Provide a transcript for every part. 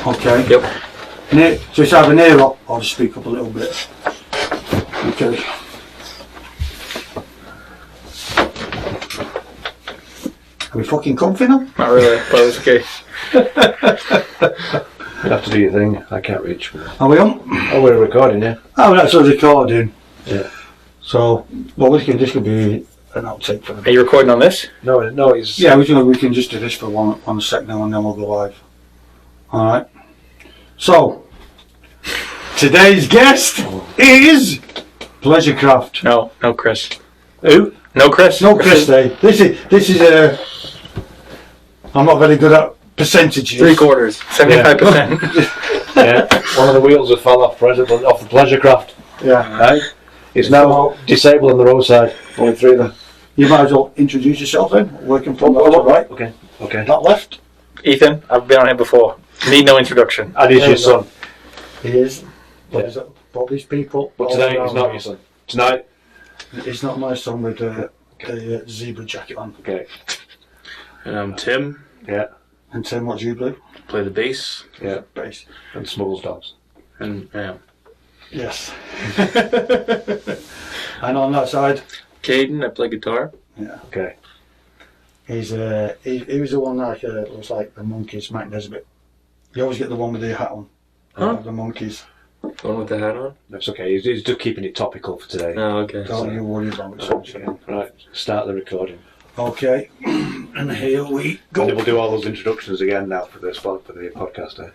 Okay. Yep. So it's either near up or just speak up a little bit. Okay. Are we fucking comfy now? Not really, but it's okay. You have to do your thing. I can't reach. Are we on? Oh, we're recording, yeah. Oh, that's us recording. Yeah. So, well, this could be an outtake for Are them. you recording on this? No, it's... Yeah, we can just do this for one sec now and then we'll go live. Alright. So, today's guest is Pleasurecraft. No, Chris. Who? No, Chris. No, Chris. This is I'm not very good at percentages. 3/4, 75%. Yeah, one of the wheels have fell off the Pleasurecraft. Yeah. Right? It's now disabled on the roadside. Only 3 of them. You might as well introduce yourself then. Working from left to right. Okay. That left. Ethan, I've been on here before. Need no introduction. And he's your son. He is. Yeah. But these people. But today he's not your son. Tonight. He's not my son with the zebra jacket on. Okay. And I'm Tim. Yeah. And Tim, what do you do? Play the bass. Yeah. Bass. And smuggles dogs. And yeah. Yes. And on that side. Caden, I play guitar. Yeah. Okay. He was the one like looks like the monkeys, Mac Nesbitt. You always get the one with the hat on. Huh? The monkeys. The one with the hat on? That's okay. He's just keeping it topical for today. Oh, okay. Don't you worry about it. Right. Start the recording. Okay. And here we go. And then we'll do all those introductions again now for the podcast.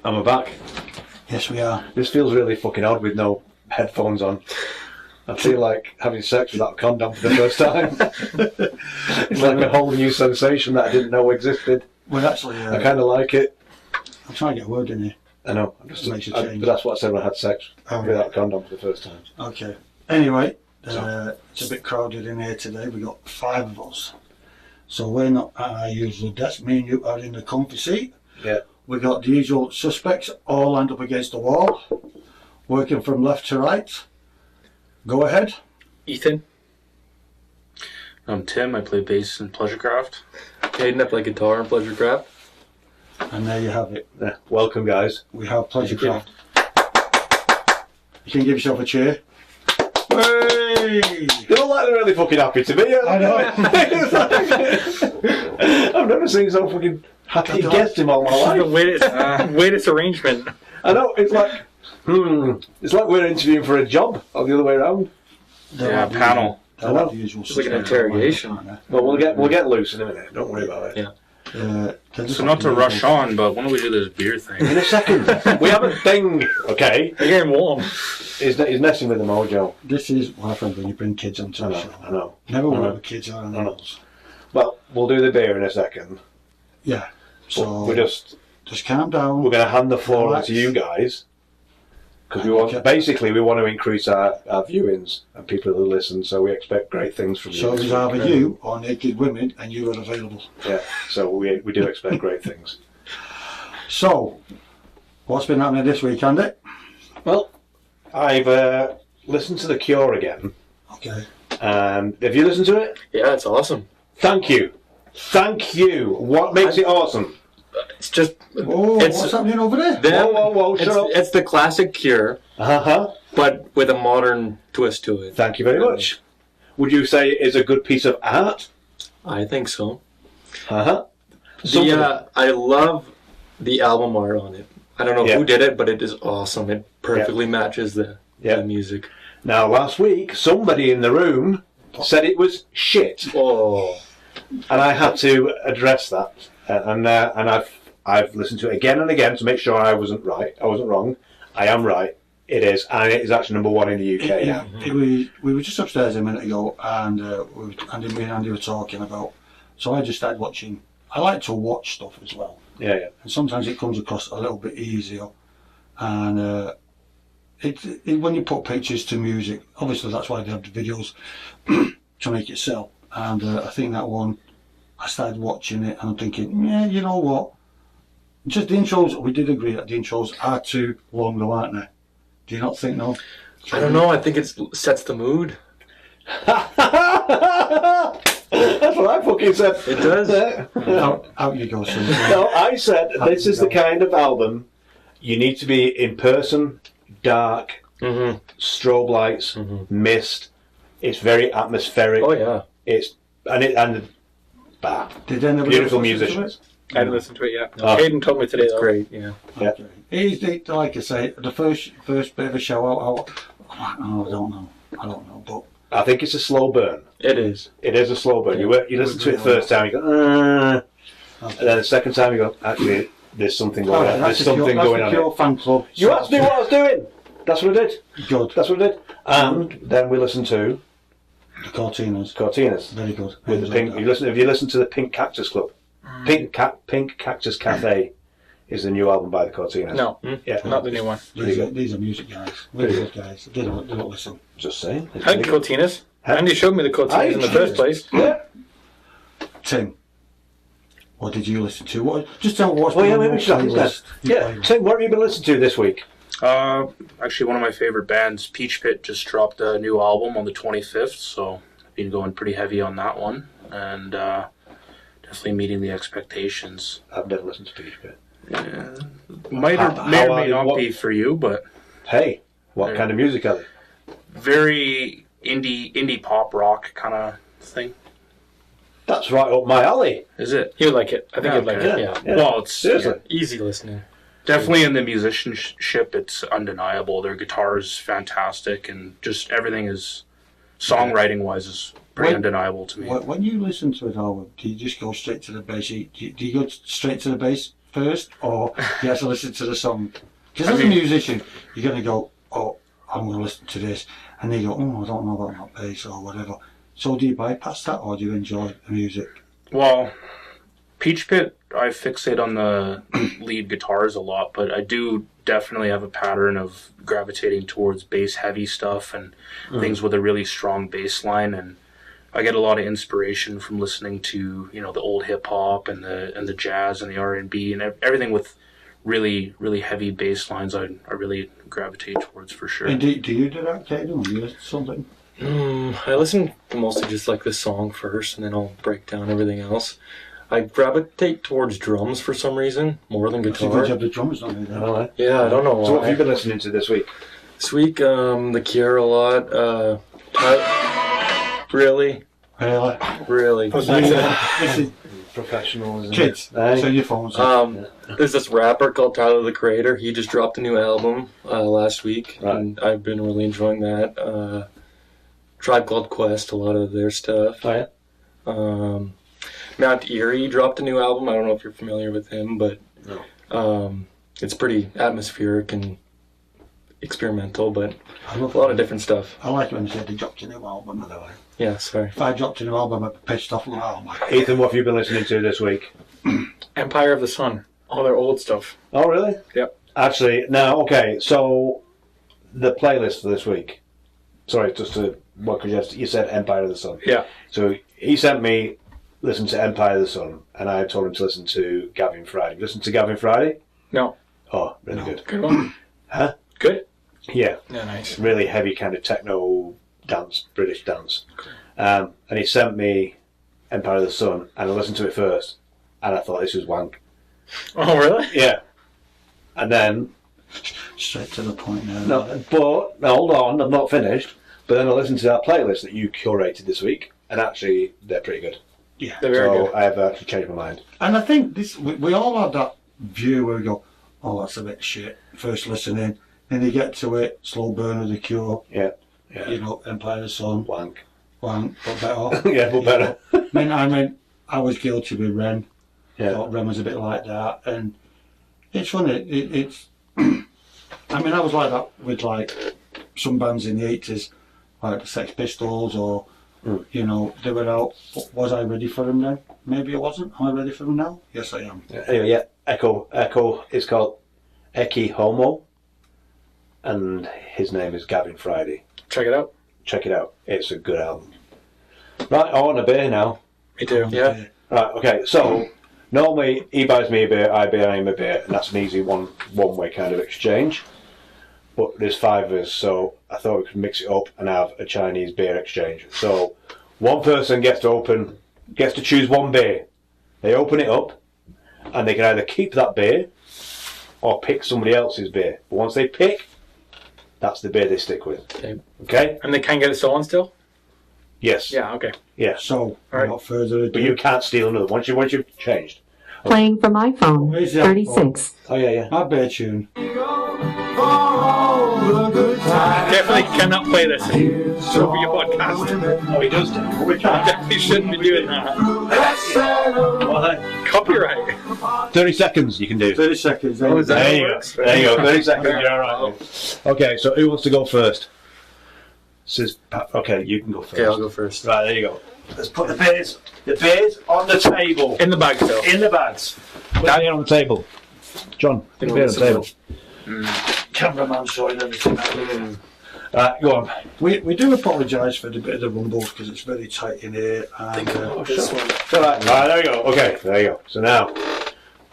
I'm back. Yes, we are. This feels really fucking odd with no headphones on. I feel like having sex without a condom for the first time. It's like a whole new sensation that I didn't know existed. Well, actually, I kind of like it. I'm trying to get a word in here. I know. Makes you change. But that's what I said when I had sex without a condom for the first time. Okay. Anyway, it's a bit crowded in here today. We got 5 of us. So we're not at our usual desk. Me and you are in the comfy seat. Yeah. We got the usual suspects all lined up against the wall, working from left to right. Go ahead. Ethan. I'm Tim, I play bass in Pleasurecraft. Caden, I play guitar in Pleasurecraft. And there you have it. Yeah. Welcome, guys. We have Pleasurecraft. You can give yourself a cheer. Hey! They look like they're really fucking happy to be here. I know. I've never seen so fucking happy guests in all my life. The weirdest arrangement. I know, it's like, it's like we're interviewing for a job, or the other way around. Yeah, panel. They're like the usual It's like an suspects, interrogation. aren't they? Well, we'll get loose in a minute. Don't worry about it. Yeah. They're just So like not to the rush usual- on, but when do we do this beer thing? In a second. We have a thing, okay? They're getting warm. He's messing with the mojo. This is what happens when you bring kids onto the show. I know. Never I worry know. about kids or I know. animals. Well, we'll do the beer in a second. Yeah. So We're just calm down. we're going to hand the floor Relax. to you guys because we Okay. want to increase our viewings and people who listen. So we expect great things from you. So there's either you or naked women, and you are available. Yeah. So we do expect great things. So, what's been happening this week, Andy? Well, I've listened to The Cure again. Okay. And have you listened to it? Yeah, it's awesome. Thank you. What makes it awesome? It's just... Oh, what's happening over there? them. Whoa, shut up. It's the classic Cure, but with a modern twist to it. Thank you very much. Would you say it is a good piece of art? I think so. Something. I love the album art on it. I don't know Yeah. who did it, but it is awesome. It perfectly matches the music. Now, last week, somebody in the room said it was shit, Oh, and I had to address that. And I've listened to it again and again to make sure I wasn't right. I wasn't wrong. I am right. It is, and it is actually #1 in the UK. Yeah. We were just upstairs a minute ago, and me and Andy were talking about. So I just started watching. I like to watch stuff as well, Yeah. and sometimes it comes across a little bit easier. And when you put pictures to music, obviously that's why they have the videos to make it sell. And I think that one, I started watching it and I'm thinking, yeah, you know what? Just the intros, we did agree that the intros are too long though, aren't they? Do you not think no? I don't know. I think it sets the mood. That's what I fucking said. It does. Out you go, son. No, I said this is the kind of album you need to be in person, dark, strobe lights, mist. It's very atmospheric. Oh yeah. It's bah, Did anybody beautiful else listen to musicians. it? I haven't listened to it yet. Oh. Hayden told me today, though. Great. Yeah. Yeah. Okay. He's like I say, the first bit of a show. I don't know, but I think it's a slow burn. It is. It is a slow burn. You listen to it the first time, you go, and then the second time you go, actually, there's something going on. There's something going on. Your fan club. You asked me what I was doing. That's what I did. Good. That's what I did. And then we listened to The Cortinas. Cortinas. Very good. With the pink. Have you listened to the Pink Cactus Club? Pink Cactus Cafe is the new album by the Cortinas. No, Yeah. not the new one. These are music guys. Really good guys. They don't listen. Just saying. It's I like really good. Cotinas. Andy showed me the Cotinas in the first place. Yeah. Tim, what did you listen to? Just tell me what's Well, yeah, on maybe your we should have playlist. that. Yeah. Tim, what have you been listening to this week? Actually, one of my favorite bands, Peach Pit, just dropped a new album on the 25th, so I've been going pretty heavy on that one, and definitely meeting the expectations. I've never listened to Peach Pit. Yeah. May How or may are they- not what- be for you, but Hey, what kind of music are they? very indie pop rock kind of thing. That's right up my alley. Is it? You would like it. I think you'd like Okay. it. Yeah. Yeah. Well, it's Seriously. Easy listening. definitely in the musicianship, it's undeniable. Their guitar is fantastic, and just everything is songwriting wise is pretty undeniable to me. When you listen to an album, do you just go straight to the bass? Do you go straight to the bass first, or do you have to listen to the song? Because as a musician, you're going to go, oh, I'm going to listen to this, and then you go, oh, I don't know about that bass or whatever. So do you bypass that, or do you enjoy the music? Well, Peach Pit, I fixate on the lead guitars a lot, but I do definitely have a pattern of gravitating towards bass heavy stuff and things with a really strong bass line, and I get a lot of inspiration from listening to, you know, the old hip hop and the jazz and the R&B and everything with really, really heavy bass lines. I really gravitate towards for sure. And do you do that, Caden? Do you listen to something? I listen to mostly just like the song first, and then I'll break down everything else. I gravitate towards drums for some reason more than It's a guitar. good job the drums on there. Yeah, I don't know why. So what have you been listening to this week? This week, The Cure a lot. Really? Really? This is Professionals. isn't kids. it? So your phones. on. There's this rapper called Tyler the Creator. He just dropped a new album last week, Right. and I've been really enjoying that. Tribe Called Quest, a lot of their stuff. Oh, yeah? Mount Erie dropped a new album. I don't know if you're familiar with him, but it's pretty atmospheric and experimental, but I love a lot of different stuff. I like when you said they dropped a new album, by the way. Yeah, sorry. If I dropped a new album, I'd be pissed off. Oh my God. Ethan, what have you been listening to this week? Empire of the Sun. All their old stuff. Oh, really? Yep. Actually, now, okay, so the playlist for this week. Sorry, just to what you said Empire of the Sun. Yeah. So he sent me listen to Empire of the Sun, and I told him to listen to Gavin Friday. Listen to Gavin Friday? No. Oh, really good. Good one. Huh? Good? Yeah, Yeah, nice. really heavy kind of techno dance, British dance. And he sent me Empire of the Sun, and I listened to it first, and I thought this was wank. Oh, really? Yeah. And then, Straight to the point now. no, hold on, I'm not finished. But then I listened to that playlist that you curated this week, and actually, they're pretty good. Yeah. They're very So good. I have actually changed my mind. And I think this we all have that view where we go, oh, that's a bit shit. First listening, then you get to it, slow burn of the Cure, Yeah. you know, Empire of the Sun, Wank. Wank, but better. Yeah, but better. I mean, I was guilty with Ren. Yeah. Thought Ren was a bit like that, and it's funny. It's I mean, I was like that with like some bands in the 80s, like the Sex Pistols, or you know, they were out. Was I ready for them then? Maybe I wasn't. Am I ready for them now? Yes, I am. Anyway, yeah, Echo is called Eki Homo, and his name is Gavin Friday. Check it out. Check it out. It's a good album. Right, I want a beer now. Me too. Yeah. Right, okay, so normally he buys me a beer, I buy him a beer, and that's an easy one-way kind of exchange. but there's 5 so I thought we could mix it up and have a Chinese beer exchange. So one person gets to choose one beer. They open it up, and they can either keep that beer or pick somebody else's beer. But once they pick, that's the beer they stick with. Okay? And they can get it stolen still? Yes. Yeah, okay. Yeah. So, Alright. without further ado, But you can't steal another once you've changed. Playing from iPhone, Where's the 36. Oh yeah. my bear tune. Definitely cannot play this over your podcast. Oh, he does. We can't. Definitely shouldn't be doing that. Copyright. 30 seconds you can do. 30 seconds. Oh, is that There how you it go. works? There you go. 30 seconds. You're all right. Okay, so who wants to go first? Okay, you can go first. Okay, I'll go first. Right, there you go. Let's put the beers on the table. In the bag still. In the bags. Down here on the table. John, put the beer on the table. Cameraman sorting everything out. Right, go on. We do apologise for the bit of the rumbles because it's very tight in here. And This one. So right, there you go. Okay, there you go. So now,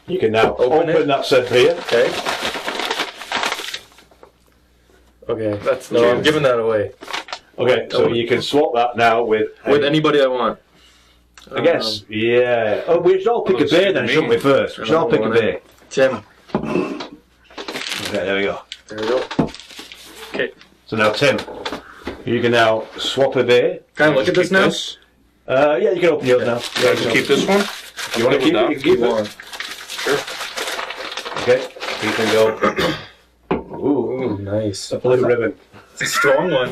you can now open that said beer. Okay. Okay. That's No, I'm giving that away. Okay, so you can swap that now with Anybody I want. I guess, yeah. Oh, we should all pick a beer then, shouldn't we, first? We should all pick a beer. Tim. Okay, there we go. There we go. Okay. So now, Tim, you can now swap a beer. Can I look at this now? Yeah, you can open yours now. Yeah, just keep this one. You want to keep it? You can keep it. Sure. Okay, you can go. Ooh, Ooh, nice. a blue ribbon. It's a strong one.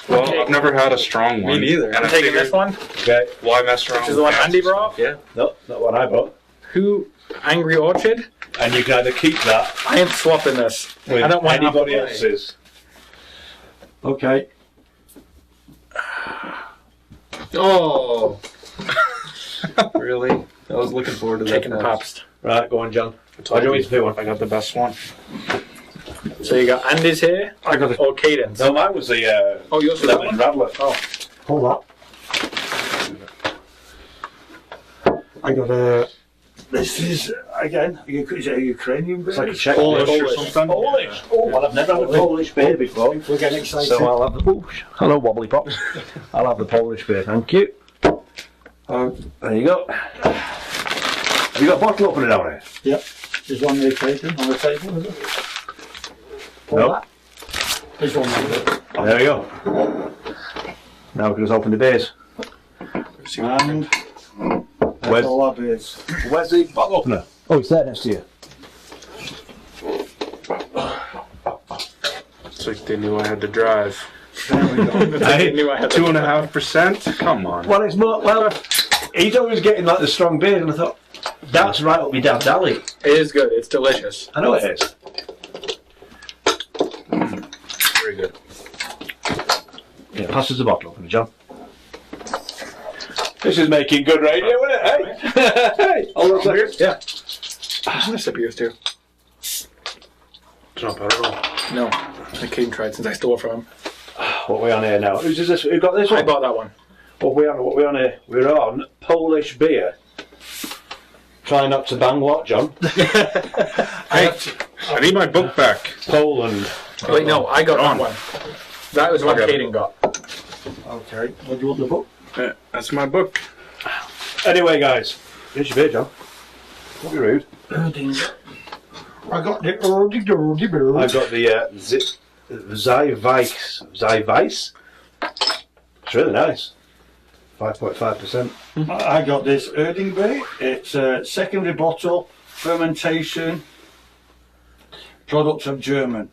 Well, I've never had a strong one. neither. And I'm I taking figured, this one, Okay, why mess around which is the one with Andy fancy brought. stuff? Yeah. no, not what I bought. Who? Angry Orchard? And you can either keep that I ain't swapping this. with I don't want anybody half the play. else's. okay. Oh. Really? I was looking forward to that. Chicken match. Pabst. Right, go on, John. I told do you you, want me to do one? I got the best one. So you got Andy's here, I got it. or Cadence? No, mine was the Oh, yours was that lemon one? rattler. Oh, Hold up. I got a. This is again. Is it a Ukrainian beer? It's like a Czech Polish dish or something. Polish. Oh, well, I've never had a Polish beer before. We're getting excited. So I'll have the hello wobbly pops. I'll have the Polish beer, thank you. There you go. Have you got a bottle opener down here? Yep. There's one there taken on the table, is it? Pour No. that. There's one there. There we go. Now we can just open the beers. And that's Where's- all our beers. Where's the bottle opener? Oh, it's there next to you. It's like they knew I had to drive. There we go. I knew I had to- 2.5%? Come on. Well, it's more. Well, he's always getting like the strong beer, and I thought that's right up my dad's alley. It is good. It's delicious. I know it is. Very good. Yeah, pass us the bottle opener, John. This is making good radio, isn't it? Hey, hey. Hold on a second. Yeah. I'm gonna sip yours too. It's not bad at all. No, I came tried since I stole from him. What are we on here now? Who's this? Who got this I one? bought that one. What are we on? What are we on here? We're on Polish beer. Try not to bang what, John? Hey, I need my book back. Poland. Wait, no, I got that one. That was what Okay. Caden got. Okay. What do you want the book? That's my book. Anyway, guys, here's your beer, John. Don't be rude. I got the early dirty beer. I've got the Zyvice. It's really nice. 5.5%. I got this Erdingby. It's a secondary bottle, fermentation, product of Germany.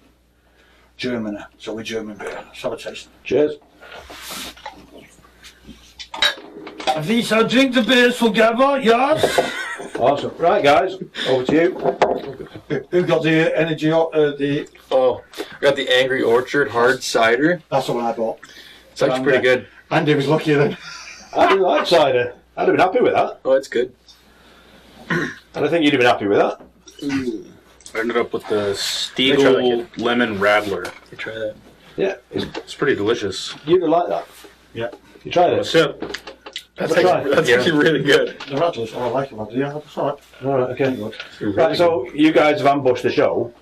So we're German beer. Let's have a taste. Cheers. These are drink the beers together, yes? Awesome. Right, guys, over to you. Who got the energy, the... Oh, I got the Angry Orchard hard cider. That's the one I bought. It's actually pretty good. Andy was lucky then. I didn't like cider. I'd have been happy with that. Oh, it's good. And I think you'd have been happy with that. I ended up with the Let me Stiegel try Lemon Radler. You try that. Yeah, It's pretty delicious. you'd have liked that. Yeah. You tried What's it? it? That's Try. actually really good. The Rattlers, oh, I like them. Yeah, that's all right. Alright, okay. Right, so you guys have ambushed the show.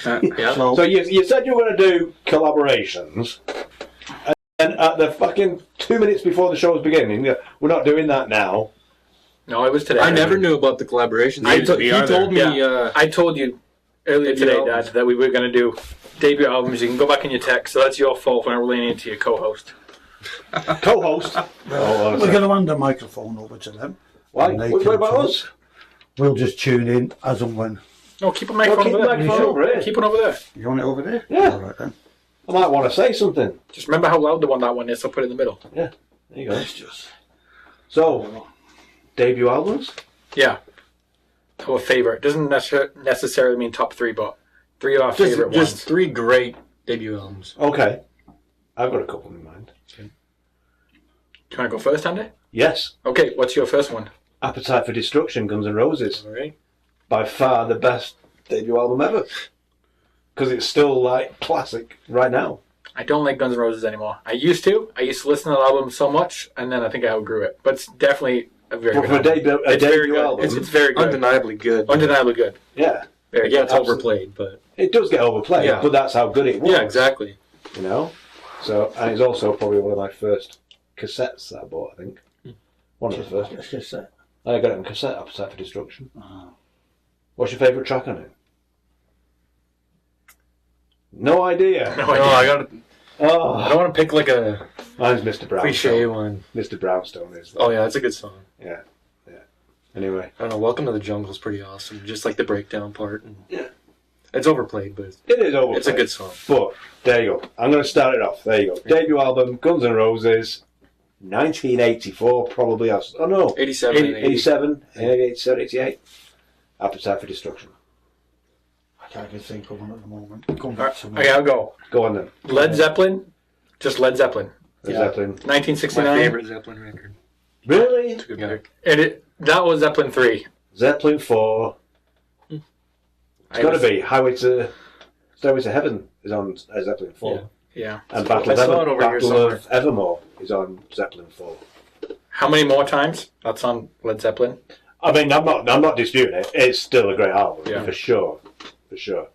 Yeah. So you said you were going to do collaborations, and at the fucking 2 minutes before the show was beginning, we're not doing that now. No, it was today. I never knew about the collaborations. He told me. I told you earlier today, albums. Dad, that we were going to do debut albums. You can go back in your text. So that's your fault when I'm leaning into your co-host. Co-host. We're going to hand the microphone over to them. Why? And they What can about talk. us? We'll just tune in as and when. No, keep a microphone keep over the there. microphone over here. Keep it over there. You want it over there? Yeah. All right then. I might want to say something. Just remember how loud that one is. So put it in the middle. Yeah. There you go. Let's just. So, debut albums? Yeah. Our favorite. Doesn't necessarily mean top 3, but 3 of our favorite Just ones. 3 great debut albums. Okay. I've got a couple in mind. Do you want to go first, Andy? Yes. Okay, what's your first one? Appetite for Destruction, Guns N' Roses. All right. By far the best debut album ever. Because it's still like classic right now. I don't like Guns N' Roses anymore. I used to listen to the album so much, and then I think I outgrew it. But it's definitely a very But good for a album. debut, It's very debut good. album, It's very good. Undeniably good. Undeniably good. yeah, Very Yeah, good. it's Absolutely. overplayed, but it does get overplayed, Yeah. but that's how good it was. yeah, exactly. You know? So, and it's also probably one of my first cassettes that I bought, I think. One of the first. It's just that. I got it on cassette, Appetite for Destruction. Oh. What's your favourite track on it? No idea. No, No, I got. I Oh, don't want to pick like a mine's Mr. Brownstone. cliche one. Mr. Brownstone is. Oh yeah, that's a good song. Yeah. Anyway, I don't know. Welcome to the Jungle is pretty awesome. Just like the breakdown part. And Yeah. It's overplayed, but it is overplayed. it's a good song. But there you go. I'm going to start it off. There you go. Debut album, Guns N' Roses, 1984, probably. Oh no, 87 and 80. 87, 87, 88. Appetite for Destruction. I can't even think of one at the moment. Come back to me. Okay, I'll go. Go on then. Led Zeppelin. Just Led Zeppelin. Led Zeppelin. 1969. My favorite Zeppelin record. Really? It's a good pick. And that was Zeppelin 3. Zeppelin 4. It's got to be Highway to Heaven is on Zeppelin 4. Yeah. And Battle, I of, saw it over here Battle somewhere. of Evermore is on Zeppelin 4. How many more times? That's on Led Zeppelin. I mean, I'm not disputing it. It's still a great album, Yeah. for sure. For sure.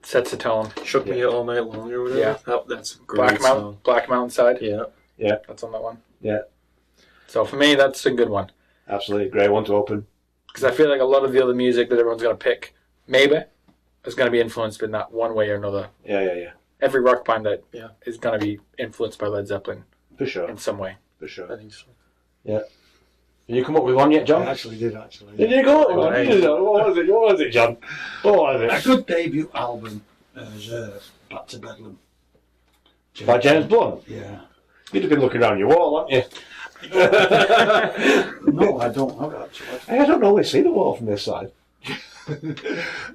Sets the tone. Shook Me All Night Long or whatever. Yeah. That's a great song. Black Mountain Side. Yeah. That's on that one. Yeah. So for me, that's a good one. Absolutely. Great one to open. Because I feel like a lot of the other music that everyone's going to pick, maybe, is going to be influenced in that one way or another. Yeah. Every rock band that is going to be influenced by Led Zeppelin For sure. in some way. For sure. I think so. Have you come up with one yet, John? I actually did, actually. Did you come up with one? Right. What was it, John? What was A it? good debut album is Back to Bedlam. By James Blunt? Yeah. You'd have been looking around your wall, hadn't you? No, I don't have it, actually. I don't normally see the wall from this side. Yeah,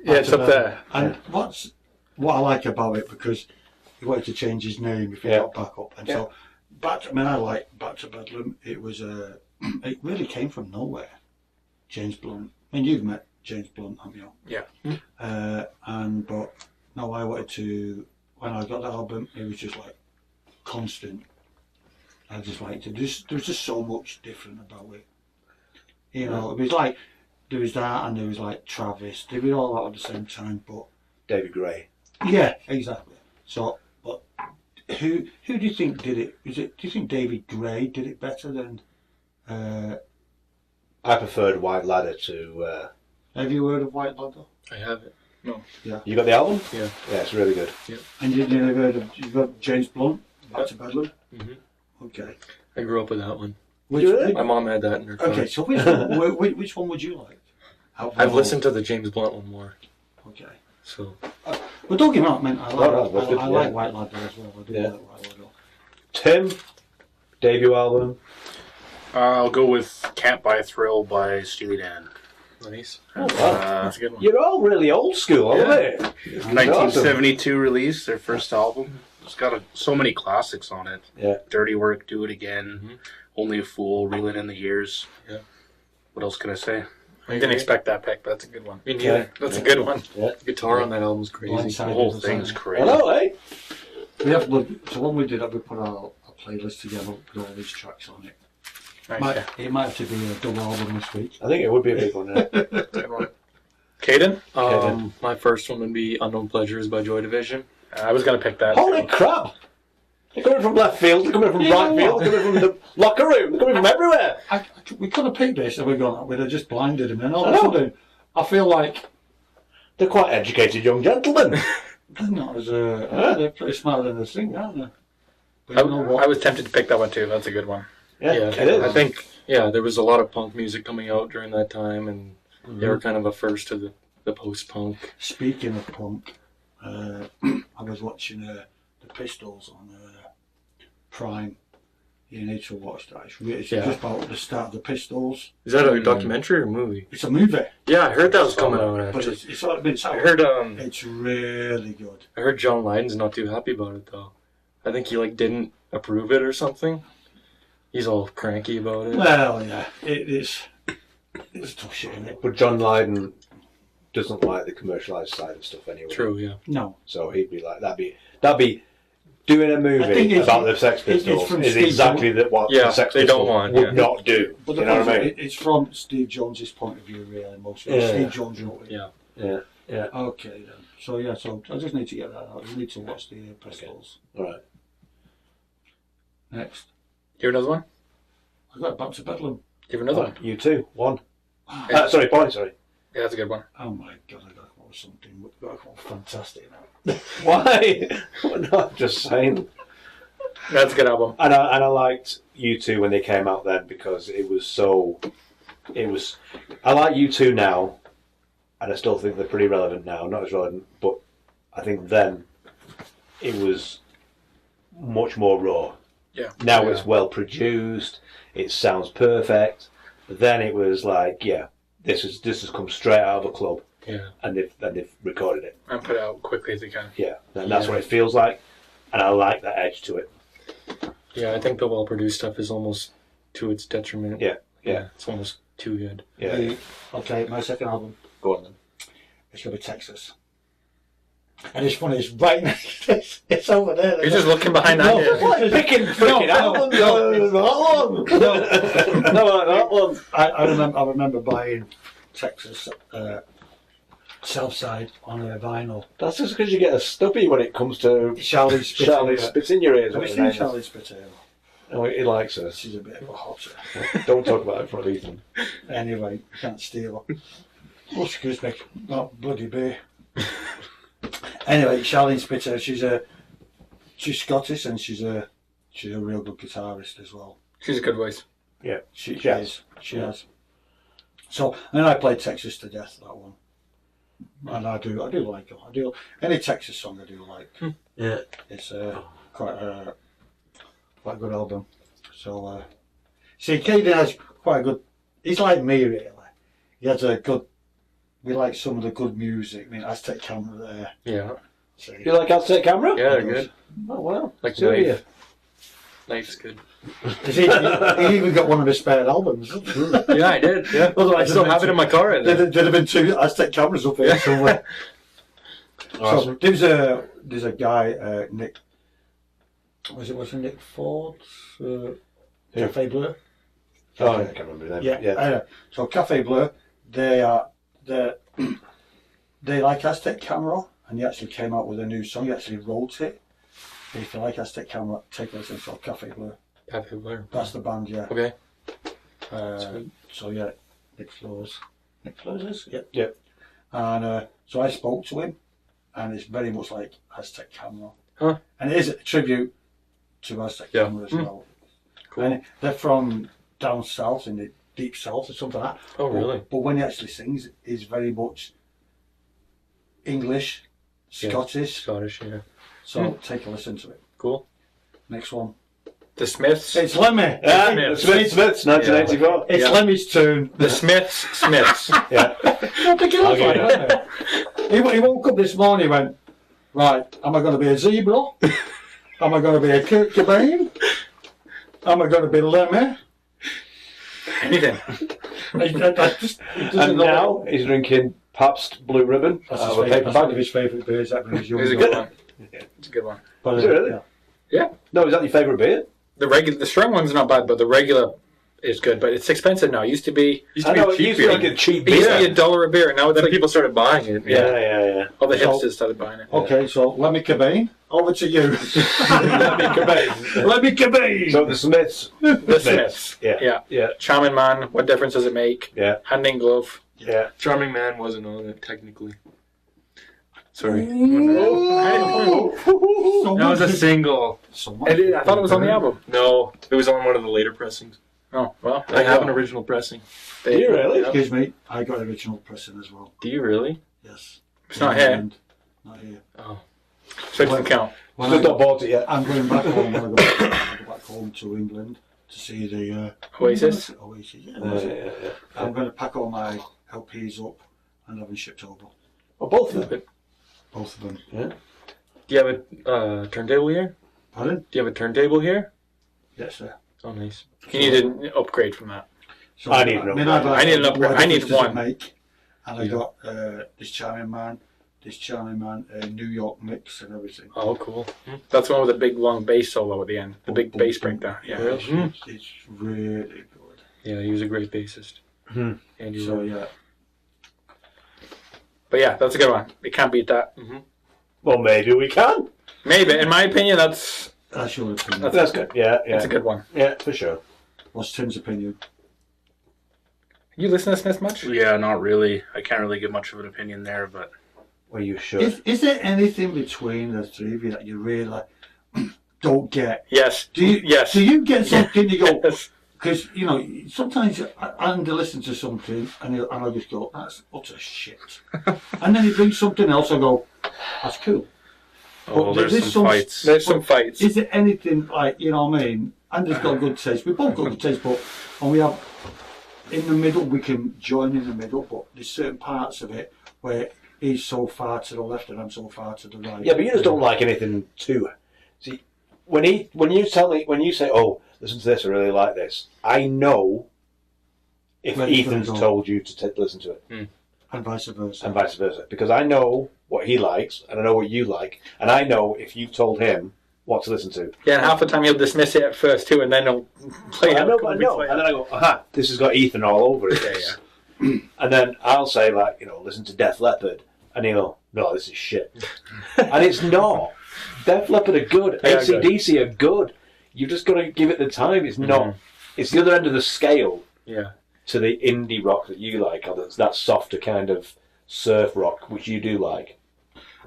it's up there. And what I like about it, because he wanted to change his name if he got back up, and so I like Back to Bedlam. It was it really came from nowhere. James Blunt. I mean, you've met James Blunt, haven't you? Yeah. But no, I wanted to. When I got the album, it was just like constant. I just liked it. There was just so much different about it. You know, it was like there was that, and there was like Travis. They were all out at the same time, but David Gray. yeah, exactly. So, but who do you think did it? Do you think David Gray did it better than? I preferred White Ladder to. Have you heard of White Ladder? I have it. You got the album? Yeah. Yeah, it's really good. And you never heard of you've got James Blunt? Back to Bedlam. Mhm. Okay. I grew up with that one. Which, My mom had that in her car. okay, so which one would you like? I've listened to the James Blunt one more. Okay. So But don't get me wrong, man. I like, that's good, I like White Ladder as well. I do like White Ladder. Tim, debut album. I'll go with Can't Buy a Thrill by Steely Dan. nice. That's a good one. You're all really old school, aren't you? 1972 release, their first album. It's got so many classics on it. Yeah. Dirty Work, Do It Again, Only a Fool, Reeling in the Years. Yeah. What else can I say? I didn't expect that pick, but that's a good one. Me neither. That's a good one. The guitar on that album's crazy. Blindsided The whole as thing's well. crazy. Hello, eh? We have so when we did that, we put our playlist together with all these tracks on it. Nice, It might have to be a double album this week. I think it would be a big one, yeah. Good one. Caden? My first one would be Unknown Pleasures by Joy Division. I was going to pick that. Holy too. crap! They're coming from left field, they're coming from right field, they're coming from the locker room, they're coming from everywhere. We could have picked this and we'd have just blinded him. And all of a sudden, I feel like They're quite educated young gentlemen. they're not as they're pretty smarter than they think, aren't they? But you know I what? was tempted to pick that one too. That's a good one. Yeah, Yeah, it is. I think there was a lot of punk music coming out during that time, and they were kind of a first to the post-punk. Speaking of punk, I was watching the Pistols on Prime. You need to watch that. It's just about the start of the Pistols. Is that a documentary or movie? It's a movie, Yeah, I heard that was coming out. but Actually, it's been I heard it's really good. I heard John Lydon's not too happy about it though. I think he didn't approve it or something. He's all cranky about it. Well, yeah, it's tough shit, isn't it? But John Lydon doesn't like the commercialised side of stuff anyway. True, yeah. No, So he'd be like, that'd be doing a I think movie it's- about the Sex it's Pistols from is Steve exactly what Yeah, the Sex they Pistols don't want, would yeah. not do. but You know what I mean? it's from Steve Jones's point of view, really. Mostly, Yeah. Steve Jones wrote it. Yeah. Yeah. Okay then. So I just need to get that out. I need to watch the Pistols. All right. Next, Give another one? I got back to Bedlam. Give another one. You too. One. Yeah. Sorry, point. Sorry. Yeah, that's a good one. Oh my god, I got to watch something. I got to watch fantastic now. Why? No, just saying. That's a good album. And I liked U2 when they came out then because it was so. I like U2 now, and I still think they're pretty relevant now. Not as relevant, but I think then it was much more raw. Yeah. Now it's well produced. It sounds perfect. Then it was like, yeah, this has come straight out of a club, Yeah. and they've recorded it. And put it out quickly as you can. Yeah, and that's what it feels like, and I like that edge to it. Yeah, I think the well-produced stuff is almost to its detriment. Yeah. It's almost too good. Yeah, Okay, my second album. go on then. It's going to be Texas. And it's funny, it's right next. It's over there. You're just looking behind that. No, Yeah. Picking freaking albums. That one. I remember buying Texas Southside on a vinyl. That's just because you get a stubby when it comes to Charlie Spitzer. Charlie spits in your ears. Have you seen Charlie Spitzer? Oh, he likes her. She's a bit of a hot. Don't talk about it in front of Ethan. Anyway, you can't steal her. Oh, excuse me, not bloody beer. Anyway, Charlene Spitzer, she's Scottish and she's a real good guitarist as well. She's a good voice. Yeah, She has. has. So, and I played Texas to death, that one. And I do like it. I do any Texas song I do like. Yeah. It's quite a good album. So, see, Caden has quite a good. He's like me, really. He has a good. We like some of the good music. I mean, Aztec Camera there. Yeah. So, You like Aztec Camera? Yeah, they're good. Oh, wow. Like So do Knife. Knife's good. he even got one of his spare albums. Yeah, I did. Yeah. Otherwise, I still have it in my car right There'd there. have been two Aztec cameras up here somewhere. So there's a guy, Nick. Was it Nick Ford's Cafe Bleu? Oh, I can't remember them. Yeah. So Cafe Bleu, they like Aztec Camera, and he actually came out with a new song. He actually wrote it. If you like Aztec Camera, take a listen. It's called Cafe Bleu. Cafe Blur. That's the band, yeah. Okay. So yeah, Nick Flores. Nick Flores is? Yep. Yep. And so I spoke to him, and it's very much like Aztec Camera. Huh. And it is a tribute to Aztec Yeah. Camera as well. Cool. And they're from down south, in the deep south or something like that. Oh, really? But when he actually sings, it's very much English, Yeah. Scottish. Scottish, yeah. So take a listen to it. Cool. Next one. The Smiths. It's Lemmy. Ah, Smiths. Smiths, 1984. It's Yeah. Lemmy's turn. The Smiths. Yeah. Don't pick it up, I'll give you right? He woke up this morning and went, right, am I going to be a zebra? Am I going to be a Kurt Cobain? Am I going to be Lemmy? Anything. He doesn't And know. now he's drinking Pabst Blue Ribbon. That's out of a his paper favourite, one bag. of his favourite beers that when he was young. It's a good one. It's a good one. But, Is it really? yeah. Yeah. No, is that your favourite beer? The strong one's not bad, but the regular is good, but it's expensive now. It used to be Used I to know, be it cheap used to be beer. like a cheap it used to beer. be $1 a beer, and now it's Then like people started buying it. Yeah. all the So- hipsters started buying it. Okay, so let me cabane. Over to you. Let me cabane. Let me cabane. So the Smiths. The Smiths. Yeah. Yeah. Charming Man, what difference does it make? Yeah. Hand in glove. Yeah. Charming Man wasn't on it technically. Sorry. That was a single. I thought it was on the album. No, it was on one of the later pressings. Oh, well. I have an original pressing. Do you really? Excuse me, I got original pressing as well. Do you really? Yes. It's not here. And not here. So it doesn't count. When Still I not go, bought it yet. I'm going back home. When I go back home to England to see the Oasis? Oasis. Yeah, Yeah. I'm going to pack all my LPs up and have them shipped over. Oh, both of them. Both of them. Yeah. Do you have a turntable here? Pardon? Do you have a turntable here? Yes, sir. Oh, nice. You need an upgrade from that. So I need an upgrade. I need an upgrade. I need one. Make, and I got this Charming Man, New York mix and everything. Oh, cool. That's the one with the big long bass solo at the end. The big bass breakdown. Yeah. It's really good. Yeah, he was a great bassist. And you So yeah, But yeah, that's a good one. We can't beat that. Well, maybe we can. Maybe. In my opinion, that's that's your opinion. That's good. Yeah. a good one. Yeah, for sure. What's Tim's opinion? You listen to Smith much? Yeah, not really. I can't really give much of an opinion there, but Well, you should. Is there anything between the three of you that you really don't get? Yes. Do you? Yes. Do you get something you go? Yes. Because sometimes I listen to something and I just go, that's utter shit. And then he brings something else. I go, that's cool. oh, But there's some fights. There's some fights. Is there anything like what I mean? Andrew's got good taste. We both got good taste, and we have in the middle. We can join in the middle, but there's certain parts of it where he's so far to the left and I'm so far to the right. Yeah, but you just don't like anything too. See, when you say, "Oh, listen to this, I really like this," I know if Where it's Ethan's gonna go. told you to listen to it, And vice versa. and vice versa, because I know what he likes, and I know what you like, and I know if you've told him what to listen to. Yeah, and half the time he'll dismiss it at first too, and then he'll play it I out. know, a couple and weeks later. then I go, "Aha, this has got Ethan all over it." And then I'll say, listen to Def Leppard, and he'll go, "No, this is shit," and it's not. Def Leppard are good. They are AC/DC are good. You've just got to give it the time. It's not. It's the other end of the scale Yeah. to the indie rock that you like, or that softer kind of surf rock, which you do like.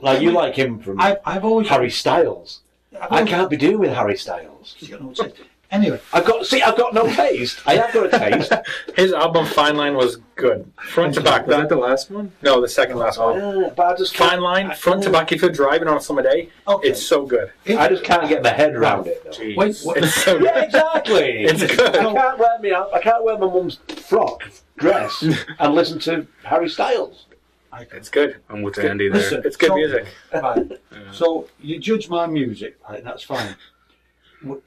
Like you like him from I've always Harry Styles. I can't be doing with Harry Styles. He's got no taste. Anyway, I've got no taste. I have got a taste. His album Fine Line was good, front to back. Was that the last one? No, the second last one. But I just Fine can't, Line, front to back. If you're driving on a summer day, okay. it's so good. I just can't get my head around it. Though. Jeez. Wait, It's so good. Yeah, exactly. It's good. I can't wear my mum's frock dress and listen to Harry Styles. It's good. I'm with Andy there. Listen, It's good so- music. Right. So you judge my music, right? That's fine.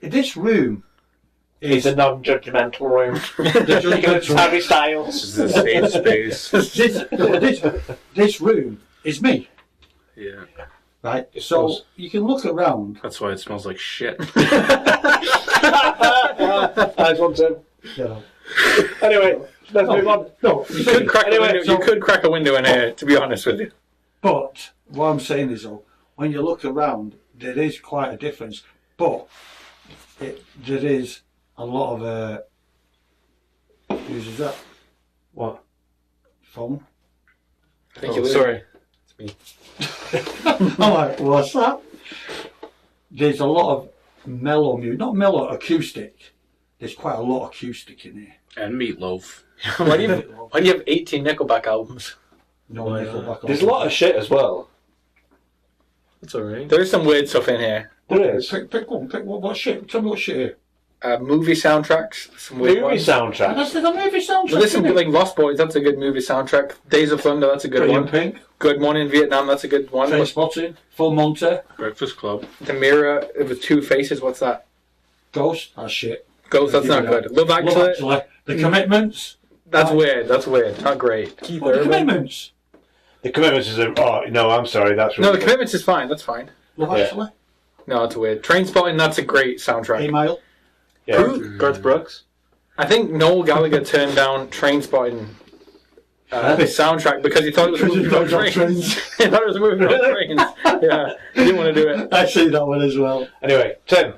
This room It's a non-judgmental room. is Harry Styles. This is a safe space. this room is me, Yeah. right? So you can look around. That's why it smells like shit. Nice one, Tim. You know. Anyway, let's move on. No, You could crack a window. so- You could crack a window in here. To be honest with you. But what I'm saying is, though, when you look around, there is quite a difference. But there is a lot of uses that What? phone. I think Oh, you sorry. I'm like, what's that? There's a lot of mellow music, not mellow, acoustic. There's quite a lot of acoustic in here. And meatloaf. Why do you have 18 Nickelback albums? No Nickelback. There's a lot of shit as well. That's alright. There is some weird stuff in here. There is. Pick one. Pick one. What shit? Tell me what shit here. Movie soundtracks. Some weird Movie ones. soundtrack. That's the movie soundtrack. Well, listen, isn't it? like Lost Boys, that's a good movie soundtrack. Days of Thunder, that's a good Pretty in one. Pink, Good Morning Vietnam, that's a good one. Train Spotting, Full Monty, Breakfast Club. The Mirror with Two Faces, what's that? Ghost. Ah, shit. Ghost, that's not good. Love Actually, Love Actually. The Commitments. that's weird. That's weird. Not great. What, the Commitments. The Commitments is a. Oh no, I'm sorry. That's No, really The Commitments is fine. That's fine. Love Yeah. Actually. No, it's weird. Train Spotting, that's a great soundtrack. Email. Yeah. Garth Brooks? I think Noel Gallagher turned down Trainspotting the soundtrack because he thought it was a movie about trains. He thought it was a movie about trains. Yeah, he didn't want to do it. I see that one as well. Anyway, Tim,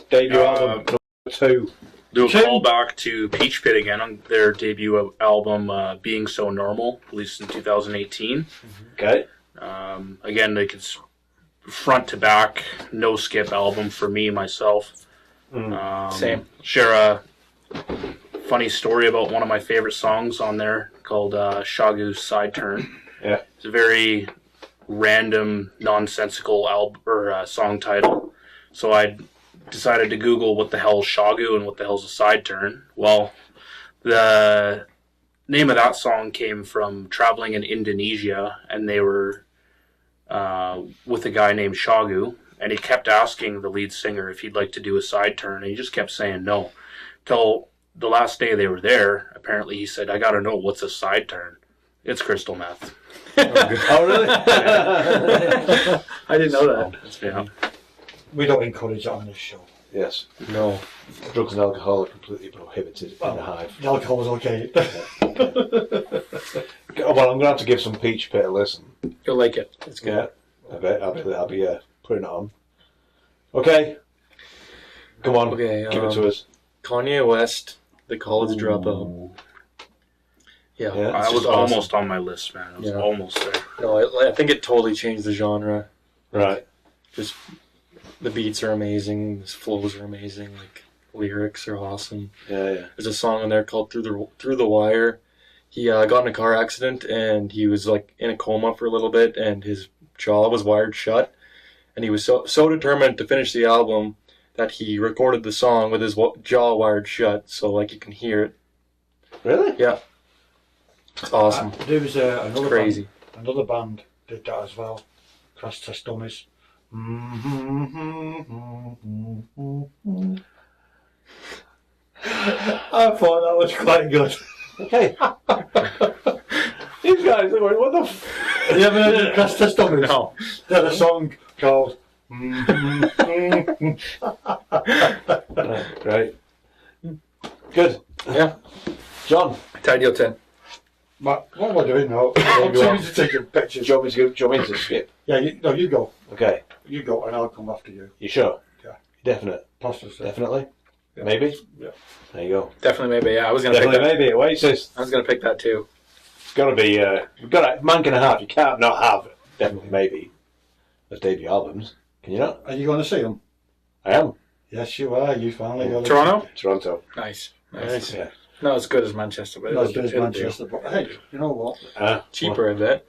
debut album number 2. Do a callback to Peach Pit again on their debut album, Being So Normal, released in 2018. Okay. Again, like it's front to back, no skip album for me myself. Same. Share a funny story about one of my favorite songs on there called Shagu's Side Turn. Yeah. It's a very random, nonsensical song title. So I decided to Google what the hell is Shagu and what the hell's a side turn. Well, the name of that song came from traveling in Indonesia, and they were with a guy named Shagu, and he kept asking the lead singer if he'd like to do a side turn, and he just kept saying no. Till the last day they were there, apparently he said, I gotta know, what's a side turn? It's crystal meth. Oh, really? I didn't know that. Yeah. We don't encourage that on this show. Yes. No. Drugs and alcohol are completely prohibited in the Hive. The alcohol's okay. Well, I'm going to have to give some Peach Pit a listen. You'll like it. It's good. Yeah, I bet. I'll be putting it on. Okay. Come on. Okay, give it to us. Kanye West, The College Dropout. Yeah, Yeah. I it's was just awesome. almost on my list, man. I was Yeah. almost there. No, I think it totally changed the genre. Right. Just the beats are amazing, the flows are amazing, like lyrics are awesome. Yeah. There's a song on there called Through the Wire. He got in a car accident and he was like in a coma for a little bit, and his jaw was wired shut. And he was so determined to finish the album that he recorded the song with his jaw wired shut, so like you can hear it. Really? Yeah, it's awesome. There was another Crazy. band. Another band did that as well. Crash Test Dummies. I thought that was quite good. Okay. These guys are going, what the f... You ever heard of Crash Test Dummies? No. They had a song called Great. Good. Yeah. John, Tidy up 10. What am I doing now? I'm too busy taking do pictures. you want me to skip? Yeah, you go. Okay. You go and I'll come after you. You sure? Yeah. Definite? Possibly. Definitely? Yeah. Maybe? Yeah. There you go. Definitely, maybe. Yeah, I was gonna Definitely pick that. maybe. Oasis. I was gonna pick that too. It's got to be, we've got a man can have. You can't not have Definitely Maybe as debut albums. Can you not? Are you going to see them? I am. Yes, you are. You finally got Toronto? Toronto. Nice. Nice. Yeah. Not as good as Manchester, but Not as it'll good as do. Manchester, but hey, you know what? Cheaper, I bet.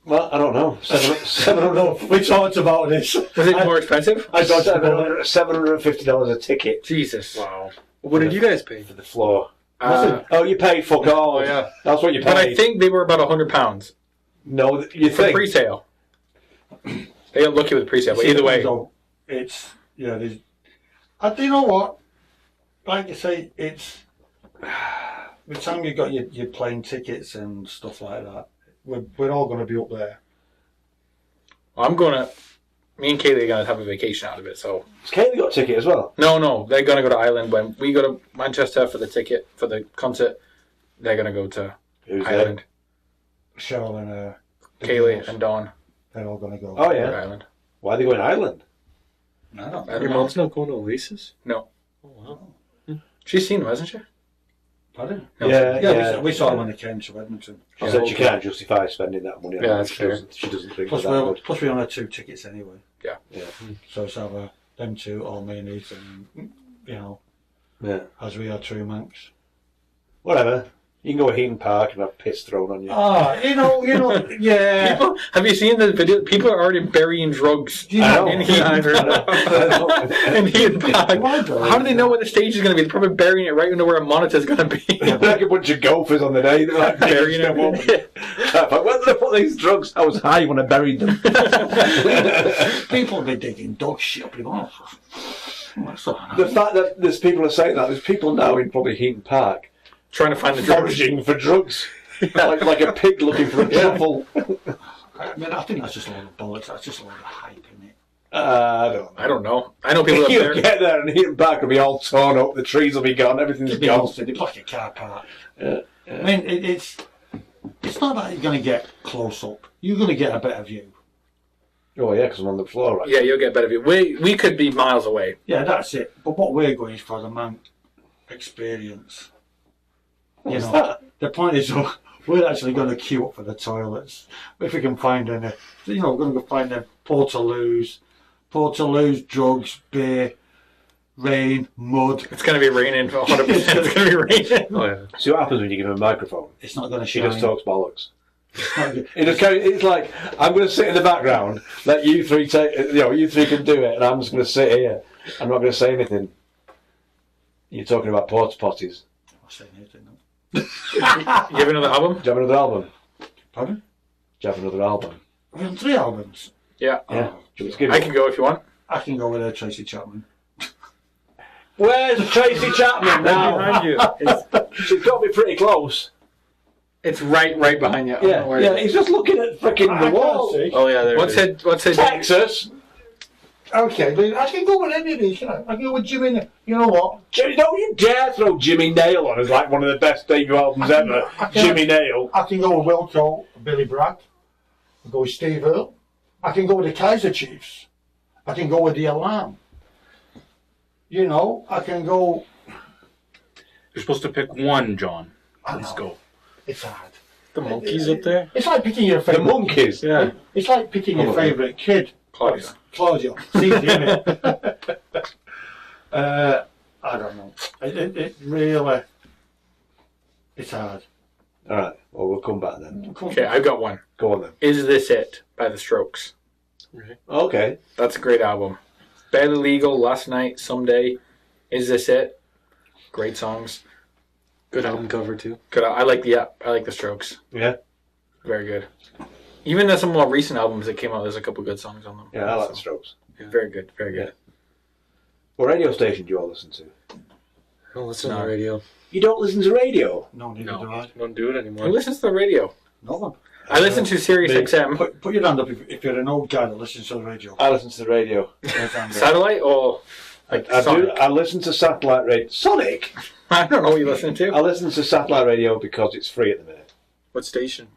Well, I don't know. I don't know. We talked about this. Was it more expensive? I thought $750 a ticket Jesus. Wow. What did you guys pay? for the floor. Uh, Oh, you paid fuck all. Oh, yeah. That's what you paid. but I think they were about £100 No, you for think. pre-sale. They got lucky with the pre-sale, but either way, So it's there's. You know what? Like you say, it's. By the time you've got your plane tickets and stuff like that, we're all going to be up there. me and Kaylee are gonna have a vacation out of it. So Has Kaylee got a ticket as well? no, they're gonna go to Ireland when we go to Manchester for the ticket for the concert. They're gonna go to Who's Ireland. Cheryl and the Kaylee girls, and Dawn. they're all going to go. Oh, to yeah. Ireland. Why are they going to Ireland? I don't I know. don't Your know. mom's not going to Oasis? No, Oh, wow. she's seen them, hasn't she? Pardon? No. Yeah. We saw them when they came to Edmonton. She said she can't justify spending that money on Yeah, it. that's fair. She doesn't think Plus, that good. we only had 2 tickets anyway. Yeah. Yeah. So it's either them 2 or me and Ethan, Yeah. as we are true Manx. Whatever. You can go to Heaton Park and have piss thrown on you. Ah, yeah. People, have you seen the video? People are already burying drugs I know. in Heaton. in Heaton Park. How do they know where the stage is going to be? They're probably burying it right under where a monitor is going to be. Like a bunch of golfers on the day. They're like Burying them up. it. Like, where did I put these drugs? I was high when I buried them. People will be digging dog shit up your mouth. That's not The fact that there's people are saying that, there's people now in probably Heaton Park Trying to find the drugs. foraging for drugs. like a pig looking for a truffle. I mean, I think that's just a lot of bollocks. That's just a lot of hype, isn't it? I don't know. I know people up You'll there. get there and Heaton Park will be all torn up, the trees will be gone, everything's It'd be gone. awesome. It's like a car park. I mean, it's not that you're going to get close up. You're going to get a better view. Oh yeah, because I'm on the floor right Yeah, you'll get better view. We could be miles away. Yeah, that's it. But what we're going is for the man experience. What's that? The point is, we're actually going to queue up for the toilets if we can find any. We're going to go find them Portaloos, drugs, beer, rain, mud. It's going to be raining for 100%. It's going to be raining. Oh yeah. See what happens when you give him a microphone? It's not going to She shine. just talks bollocks. It's not good. It's like, I'm going to sit in the background, let you three take, you three can do it, and I'm just going to sit here. I'm not going to say anything. You're talking about porta potties. I'm saying anything. No. You have another album? Do you have another album? Pardon? Do you have another album? We've done 3 albums. Yeah. Yeah. Do you want to give I it? can go if you want. I can go with Tracy Chapman. Where's Tracy Chapman now? Behind you. She's got to be pretty close. It's right behind you. Yeah, he's just looking at freaking the wall. Oh yeah. There. What's it is. his Texas. Okay, but I can go with any of these, can I? I can go with Jimmy. You know what? Don't you dare throw Jimmy Nail on as like one of the best debut albums ever. Jimmy Nail. I can go with Wilco, Billy Bragg. I can go with Steve Earle. I can go with the Kaiser Chiefs. I can go with The Alarm. I can go. You're supposed to pick one, John. I Let's know. go. It's hard. The monkeys up there? It's like picking your The favourite. Monkeys. Yeah. It's like picking your favourite kid. Claudia. Claudio. It's easy, isn't it? I don't know. It really. It's hard. Alright, well, we'll come back then. Okay, I've got one. Go on then. Is This It by The Strokes. Okay. That's a great album. Barely Legal, Last Night, Someday. Is This It? Great songs. Good album cover too. Good. I like The Strokes. Yeah. Very good. Even in some more recent albums that came out, there's a couple good songs on them. Yeah, I like the Strokes. Very good. Very good. What radio station do you all listen to? I don't listen to the radio. You don't listen to radio? No, neither No. do I. I don't do it anymore. Who listens to the radio? No one. I listen to Sirius XM. Put your hand up if you're an old guy that listens to the radio. I listen to the radio. Satellite or like I Sonic? do. I listen to satellite radio. Sonic? I don't know what you listen to. I listen to satellite radio because it's free at the minute. What station?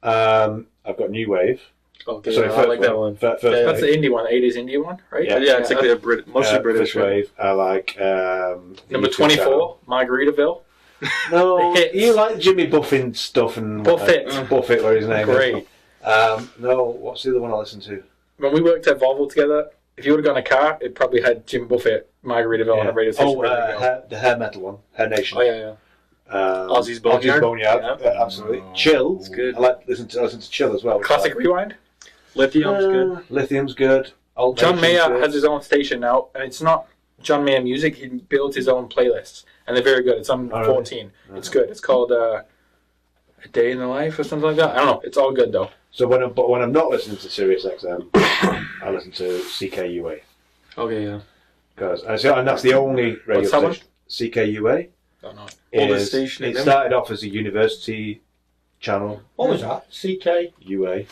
I've got New Wave. Okay, Sorry, I first like that one. First Yeah, That's wave. the indie one, the 80s indie one, right? Yeah. Yeah, it's like the mostly British. First wave. I like Number 24, Margaritaville. No, Hits. you like Jimmy Buffin stuff and Buffett. Buffett, where his name Great. is. No, what's the other one I listen to? When we worked at Volvo together, if you would have got a car, it probably had Jim Buffett, Margaritaville on a radio station. ready to go. the hair metal one, Hair Nation. Oh, yeah. Ozzy's Boneyard. Yeah, absolutely. Chill. It's good. I like listen to Chill as well. Classic Rewind. Lithium's good. Lithium's good. Old John Nation's Mayer good. has his own station now, and it's not John Mayer music. He builds his own playlists, and they're very good. It's on Oh, really? 14. It's good. It's called A Day in the Life or something like that. I don't know. It's all good, though. So when I'm not listening to Sirius XM, I listen to CKUA Okay, yeah. and that's the only radio What's that one? station. CKUA. Don't know. Oldest is- station in It them? started off as a university channel. What was that? CK? UA.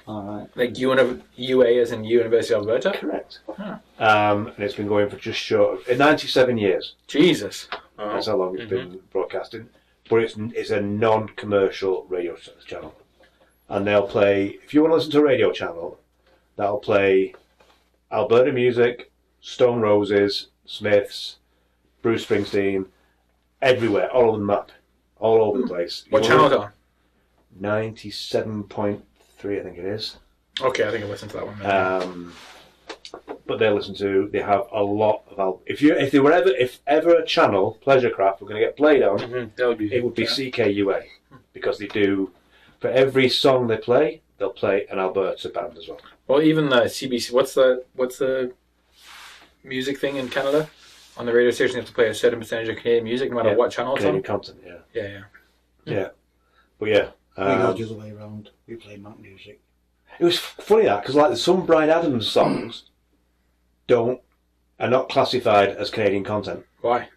Alright. Like UA as in University of Alberta? Correct. Huh. And it's been going for just short of 97 years. Jesus. That's how long it's been broadcasting. But it's a non-commercial radio channel. And they'll play, if you want to listen to a radio channel, that'll play Alberta music, Stone Roses, Smiths, Bruce Springsteen, everywhere, all over the map, all over the place. What channel is it on? 97.3, I think it is. Okay, I think I listened to that one. But they have a lot of if ever a channel Pleasurecraft were going to get played on, That would be. it would be CKUA, because they do, for every song they play, they'll play an Alberta band as well. Well, even the CBC. What's the music thing in Canada? On the radio station, you have to play a certain percentage of Canadian music, no matter what channel it's Canadian on. content, yeah. Yeah. But yeah, We go the other way around. We play Mac music. it was funny that, because like some Bryan Adams songs are not classified as Canadian content, Why?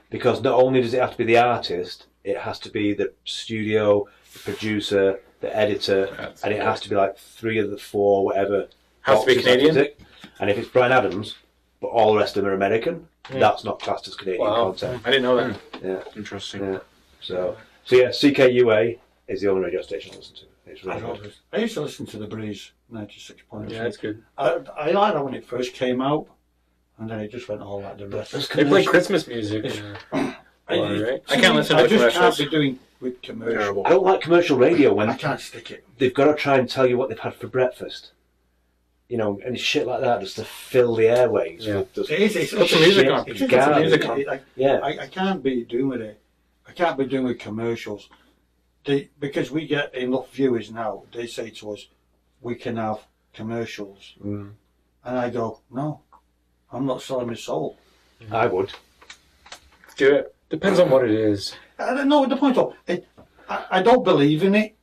because not only does it have to be the artist, it has to be the studio, the producer, the editor, That's and it has to be like 3 of the 4 whatever Has to be boxes of Canadian? music. And if it's Bryan Adams, but all the rest of them are American, that's not classed as Canadian content. I didn't know that. Yeah. Interesting. Yeah. So yeah, CKUA is the only radio station I listen to. It's really good. I used to listen to The Breeze 96.3. Yeah, that's good. I liked that when it first came out, and then it just went all like the rest. They play Christmas music. I right? I can't listen to I just can't commercials. be doing with commercial. I don't like commercial radio when I can't stick it. they've got to try and tell you what they've had for breakfast. You know, and shit like that just to fill the airwaves. Yeah. with just It is. Put some music on. It's Put some music on. Yeah. I can't be doing with it. I can't be doing with commercials. Because we get enough viewers now, they say to us, we can have commercials. Mm. And I go, no, I'm not selling my soul. I would. Do it. Depends on what it is. I don't know the point of it. I don't believe in it.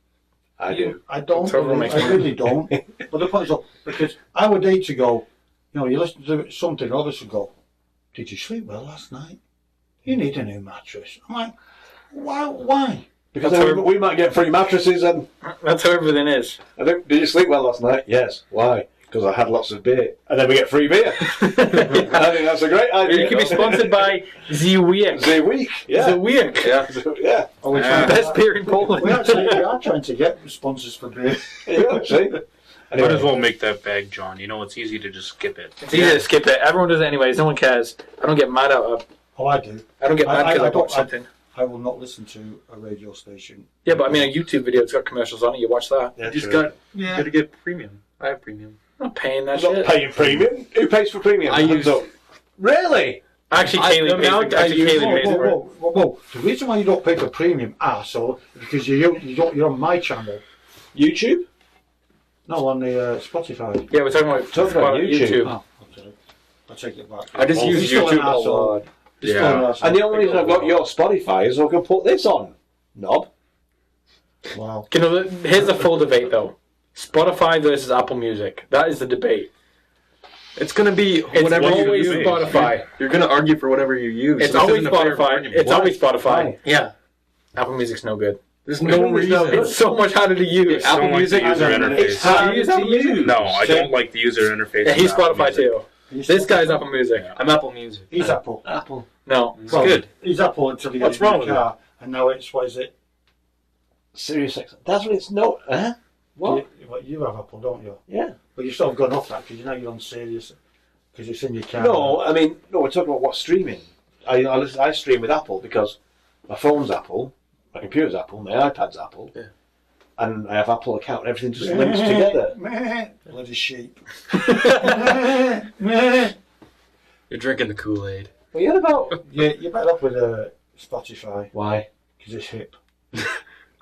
I do. I don't. That's what makes I me- really don't. But the point is, because I would hate to go, you know, you listen to something, others would go, did you sleep well last night? You need a new mattress. I'm like, why? Because then we might get free mattresses and That's how everything is. I think, did you sleep well last night? Yes. Why? Because I had lots of beer. And then we get free beer. I think that's a great idea. You can be sponsored by Zewiek. The week. Yeah. Zewiek. Yeah. Oh, we Best beer in Poland. we are trying to get sponsors for beer. Yeah, see? Might Anyway, as well make that bag, John. You know, it's easy to just skip it. It's easy to skip it. Everyone does it anyways. No one cares. I don't get mad at Oh, I do. I don't get mad because I don't- watch something. I will not listen to a radio station. Yeah, but I mean, a YouTube video, it's got commercials on it. You watch that. yeah, You just true. you gotta get premium. I have premium. I'm not paying that I'm not shit. paying premium. Who pays for premium? I Hands use- up. Really? Actually, I- Kaylee I mean, pays for I actually, use- Kaylee pays for it. Whoa. The reason why you don't pay for premium, arsehole, is because you're on my channel. YouTube? No, on the Spotify. Yeah, we're talking about, Talk about YouTube. Oh, okay. I'll take it back. I just Oh, use you're still an YouTube a arsehole. lot. You're still an arsehole. And the only reason I've got your Spotify is so I can put this on. Knob. Wow. You know, here's the full debate though: Spotify versus Apple Music. That is the debate. It's gonna be It's whatever you always use. Spotify. You're gonna argue for whatever you use. It's So this always isn't a fair Spotify. argument. It's always Spotify. Why? Yeah. Apple Music's no good. There's no It's no reason. good. It's so much harder to use. Apple Don't like Music the user is interface. hard to use. No, I don't like the user interface. Yeah, he's of Apple Spotify Music. too. This guy's Apple Music. I'm Apple Music. He's Apple. Apple. No. It's good. He's Apple until he What's gets in wrong the with car. And now it's, what is it? Sirius XM. That's what it's not. Huh? What? You have Apple, don't you? Yeah. But you've sort of gone off that because you know you're on Sirius. Because it's in your car. No, I mean, no, we're talking about what's streaming. I stream with Apple because my phone's Apple, my computer's Apple, my iPad's Apple, Yeah. and I have Apple account and everything just links together. Bloody sheep. You're drinking the Kool-Aid. What are you on about? You're better off with Spotify Why? because it's hip.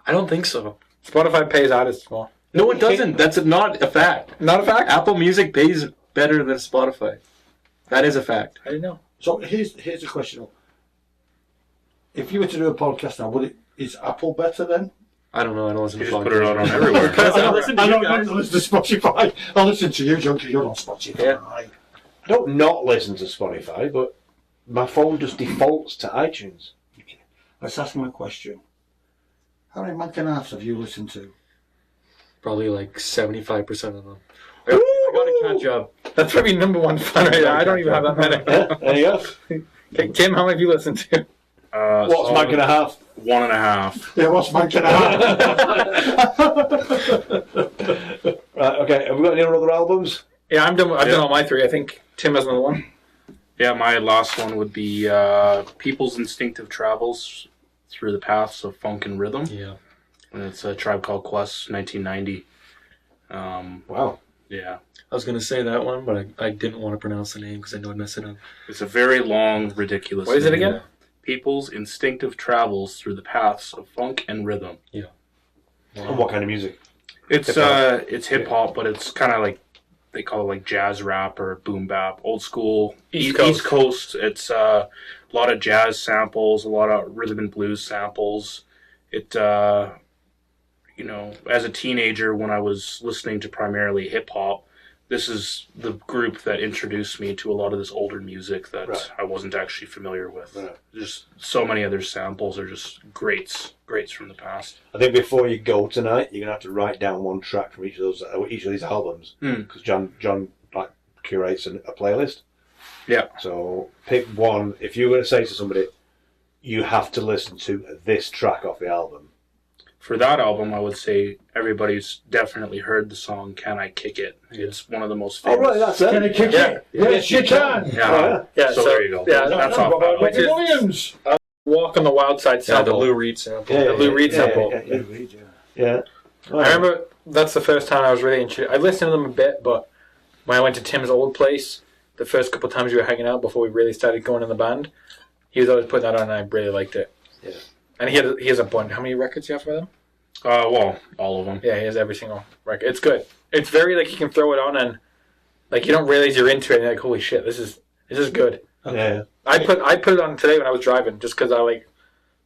I don't think so. Spotify pays artists more. No, it doesn't. That's not a fact. Not a fact? Apple Music pays better than Spotify. That is a fact. I didn't know. So here's the question. Though. If you were to do a podcast now, is Apple better then? I don't know. I don't listen You to just put it out on podcasts. everywhere. I listen to I you don't guys. listen to Spotify. I listen to you, John, because you're on Spotify. Yeah. Right? I don't not listen to Spotify, but my phone just defaults to iTunes. Let's ask him a question. How many man can have you listened to? Probably like 75% of them. I gotta catch up. That's probably number one fan right there. I don't even have that many. There you go. Okay, Kim, how many have you listened to? What's Mike and a half? 1.5. Yeah, what's man can have? Right, okay. Have we got any other albums? Yeah, I've done all my three. I think Tim has another one. Yeah, my last one would be People's Instinctive Travels Through the Paths of Funk and Rhythm. Yeah. And it's a Tribe Called Quest, 1990. Wow. Yeah. I was gonna say that one, but I didn't want to pronounce the name because I know I'd mess it up. It's a very long, ridiculous What is it name. again? People's Instinctive Travels Through the Paths of Funk and Rhythm. And what kind of music? It's Hip-hop. it's hip hop, but it's kind of like they call it like jazz rap or boom bap, old school East Coast. It's a lot of jazz samples, a lot of rhythm and blues samples. It you know, as a teenager when I was listening to primarily hip hop, this is the group that introduced me to a lot of this older music that Right. I wasn't actually familiar with. Right. Just so many other samples are just greats from the past. I think before you go tonight, you're gonna have to write down one track from each of these albums, because John like curates a playlist. Yeah. So pick one. If you were to say to somebody, you have to listen to this track off the album. For that album, I would say everybody's definitely heard the song "Can I Kick It." It's one of the most famous. Oh right, that's it. Can I kick Yeah. it? Yes, you can. Yeah. Yeah, So there you go. Yeah, That's off. What about Which Robbie is, Williams? Walk on the Wild Side Yeah, the sample. Lou Reed sample. Yeah, The Lou Reed sample. Yeah. I remember that's the first time I was really into. I listened to them a bit, but when I went to Tim's old place, the first couple of times we were hanging out before we really started going in the band, he was always putting that on, and I really liked it. Yeah. And he has a bunch. How many records do you have for them? well, all of them. Yeah, he has every single record. It's good. It's very like you can throw it on and like you don't realize you're into it. And you're like, holy shit, this is good. Yeah. I put it on today when I was driving just because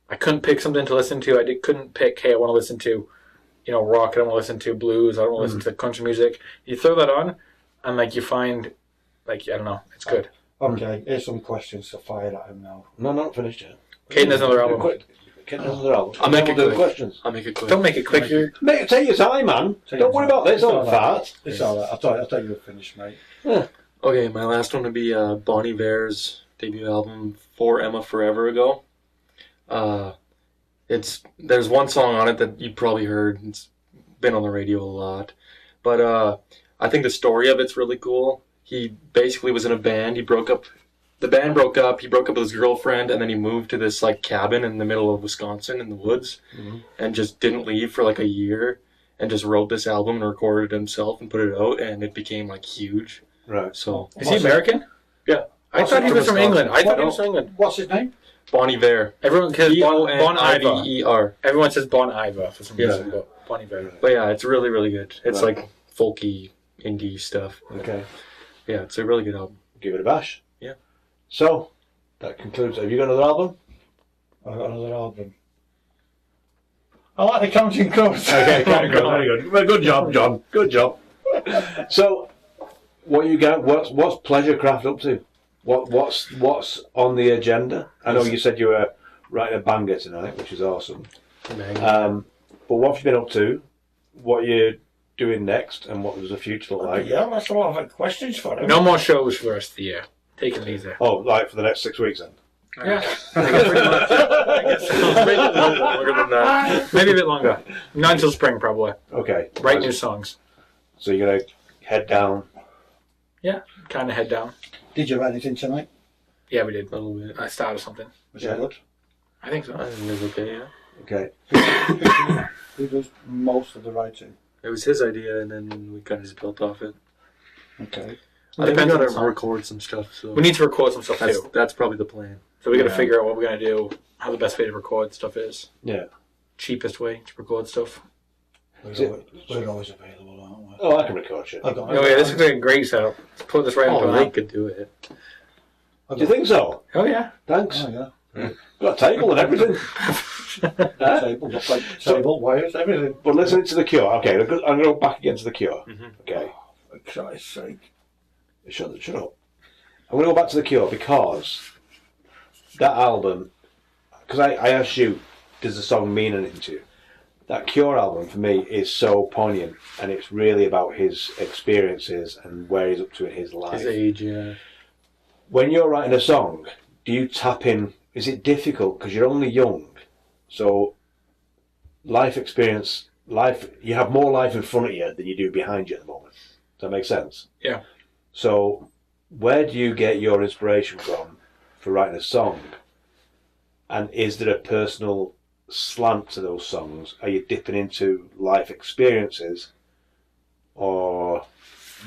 I couldn't pick something to listen to. Couldn't pick. Hey, I want to listen to, rock. I don't want to listen to blues. I don't want to listen to country music. You throw that on, and like you find, like I don't know, it's good. Okay, here's some questions to fire at him now. No, not finished yet. Caden has another album. Caden has another album. I'll make it do the quick. questions. I'll make it quick. Don't make it quick. Mate, take your time, man. Don't worry about this. Don't fart. It's alright. I thought you were finished, mate. Okay, my last one would be Bon Iver's debut album, For Emma Forever Ago. There's one song on it that you probably heard. It's been on the radio a lot. But I think the story of it's really cool. He basically was in a band. The band broke up. He broke up with his girlfriend, and then he moved to this like cabin in the middle of Wisconsin in the woods, and just didn't leave for like a year, and just wrote this album and recorded it himself and put it out, and it became like huge. Right. So Is he American? yeah, I thought he was from Wisconsin. England. I thought he was from England. What's his name? Bon Iver. Everyone says Bon Iver. Bon-Iver. Everyone says Bon Iver for some Yeah. reason, but Bon Iver. But yeah, it's really, really good. It's Right. like folky, indie stuff. Okay. Yeah, it's a really good album. Give it a bash. Yeah. So, that concludes. Have you got another album? I've got another album. I like the Counting Crows. Okay, very good. Well, good job, John. Good job. So, what you got? What's Pleasure Craft up to? What's on the agenda? I know you said you were writing a banger tonight, which is awesome. But what have you been up to? What you doing next, and what does the future look like? Yeah, that's a lot of questions for him. No more shows for the rest of the year. Take it easy. Oh, like for the next 6 weeks then? Yeah. I guess pretty much. I guess maybe a little bit longer than that. Maybe a bit longer. Not until spring, probably. Okay. Write new songs. So you're gonna head down. Yeah. Kind of head down. Did you write anything tonight? Yeah, we did. A little bit. I started something. Was it good? I think so. I think it was okay, yeah. Okay. Who does most of the writing? It was his idea, and then we kind of just built off it. Okay. I think we Depends on gotta the song. record some stuff, so We need to record some stuff too. that's probably the plan. So we got to Yeah. figure out what we're going to do, how the best way to record stuff is. Yeah. Cheapest way to record stuff. Is it- We're always available, aren't we? Oh, I can record shit. I've got Oh yeah, this is a great setup. Let's put this right into Oh, an they app. could do it. Do you think so? Oh yeah. Thanks. Oh, yeah. Got a table and everything. Huh? Table, got like table, wires, everything. But listening to The Cure. Okay, I'm going to go back again to The Cure. Okay. For Christ's sake. Shut up. I'm going to go back to The Cure because that album, because I asked you, does the song mean anything to you? That Cure album for me is so poignant, and it's really about his experiences and where he's up to in his life. His age, yeah. When you're writing a song, do you tap in? Is it difficult because you're only young? So life experience, you have more life in front of you than you do behind you at the moment. Does that make sense? Yeah. So where do you get your inspiration from for writing a song? And is there a personal slant to those songs? Are you dipping into life experiences, or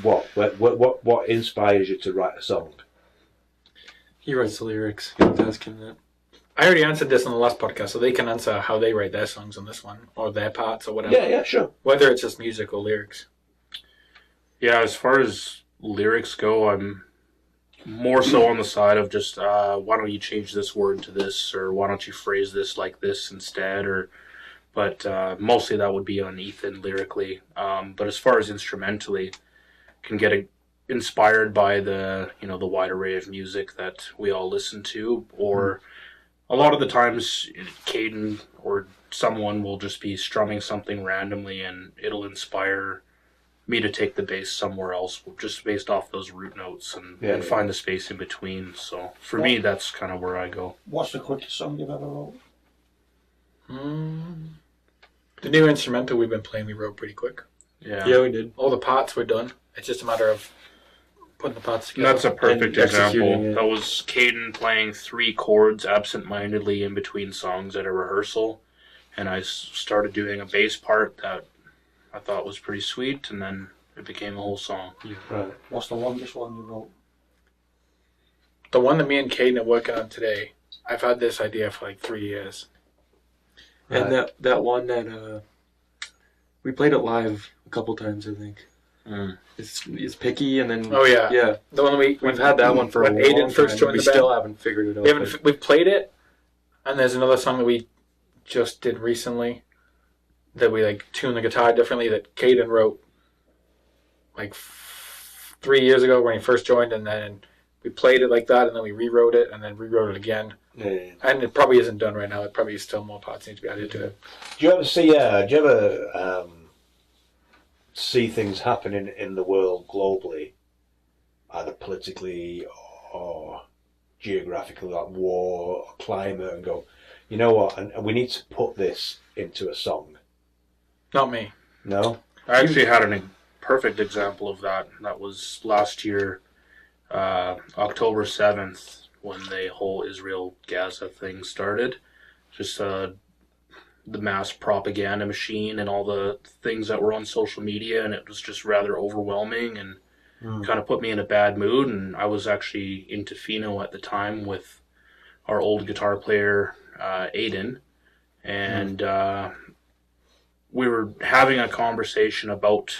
what? What inspires you to write a song? He writes the lyrics. You have to ask him that. I already answered this on the last podcast, so they can answer how they write their songs on this one, or their parts, or whatever. Yeah, sure. Whether it's just music or lyrics. Yeah, as far as lyrics go, I'm more so on the side of just why don't you change this word to this, or why don't you phrase this like this instead, but mostly that would be on Ethan lyrically. But as far as instrumentally, can get inspired by the the wide array of music that we all listen to, or a lot of the times Caden or someone will just be strumming something randomly and it'll inspire me to take the bass somewhere else just based off those root notes and find the space in between. So for me, that's kind of where I go. What's the quickest song you've ever wrote? The new instrumental we've been playing, we wrote pretty quick. Yeah, we did. All the parts were done. It's just a matter of putting the parts together. That's a perfect And example. executing it. That was Caden playing 3 chords absent-mindedly in between songs at a rehearsal, and I started doing a bass part that I thought was pretty sweet, and then it became a whole song. Right. What's the longest one you wrote? The one that me and Caden are working on today, I've had this idea for like 3 years. And that one that we played it live a couple times, I think. It's picky, and then Oh yeah, yeah. the one We've had that one for a when long Aiden first time, joined we the band. still haven't figured it out. We've played it, and there's another song that we just did recently that we like tuned the guitar differently that Caden wrote like 3 years ago when he first joined, and then we played it like that, and then we rewrote it, and then rewrote it again. Yeah. And it probably isn't done right now. It probably still more parts need to be added to it. Do you ever see? Do you ever see things happening in the world globally, either politically or geographically, like war or climate, and go, you know what? And we need to put this into a song. Not me. No. I actually had a perfect example of that. That was last year, October 7th, when the whole Israel-Gaza thing started. Just the mass propaganda machine and all the things that were on social media, and it was just rather overwhelming and kind of put me in a bad mood. And I was actually in Tofino at the time with our old guitar player, Aiden, and we were having a conversation about,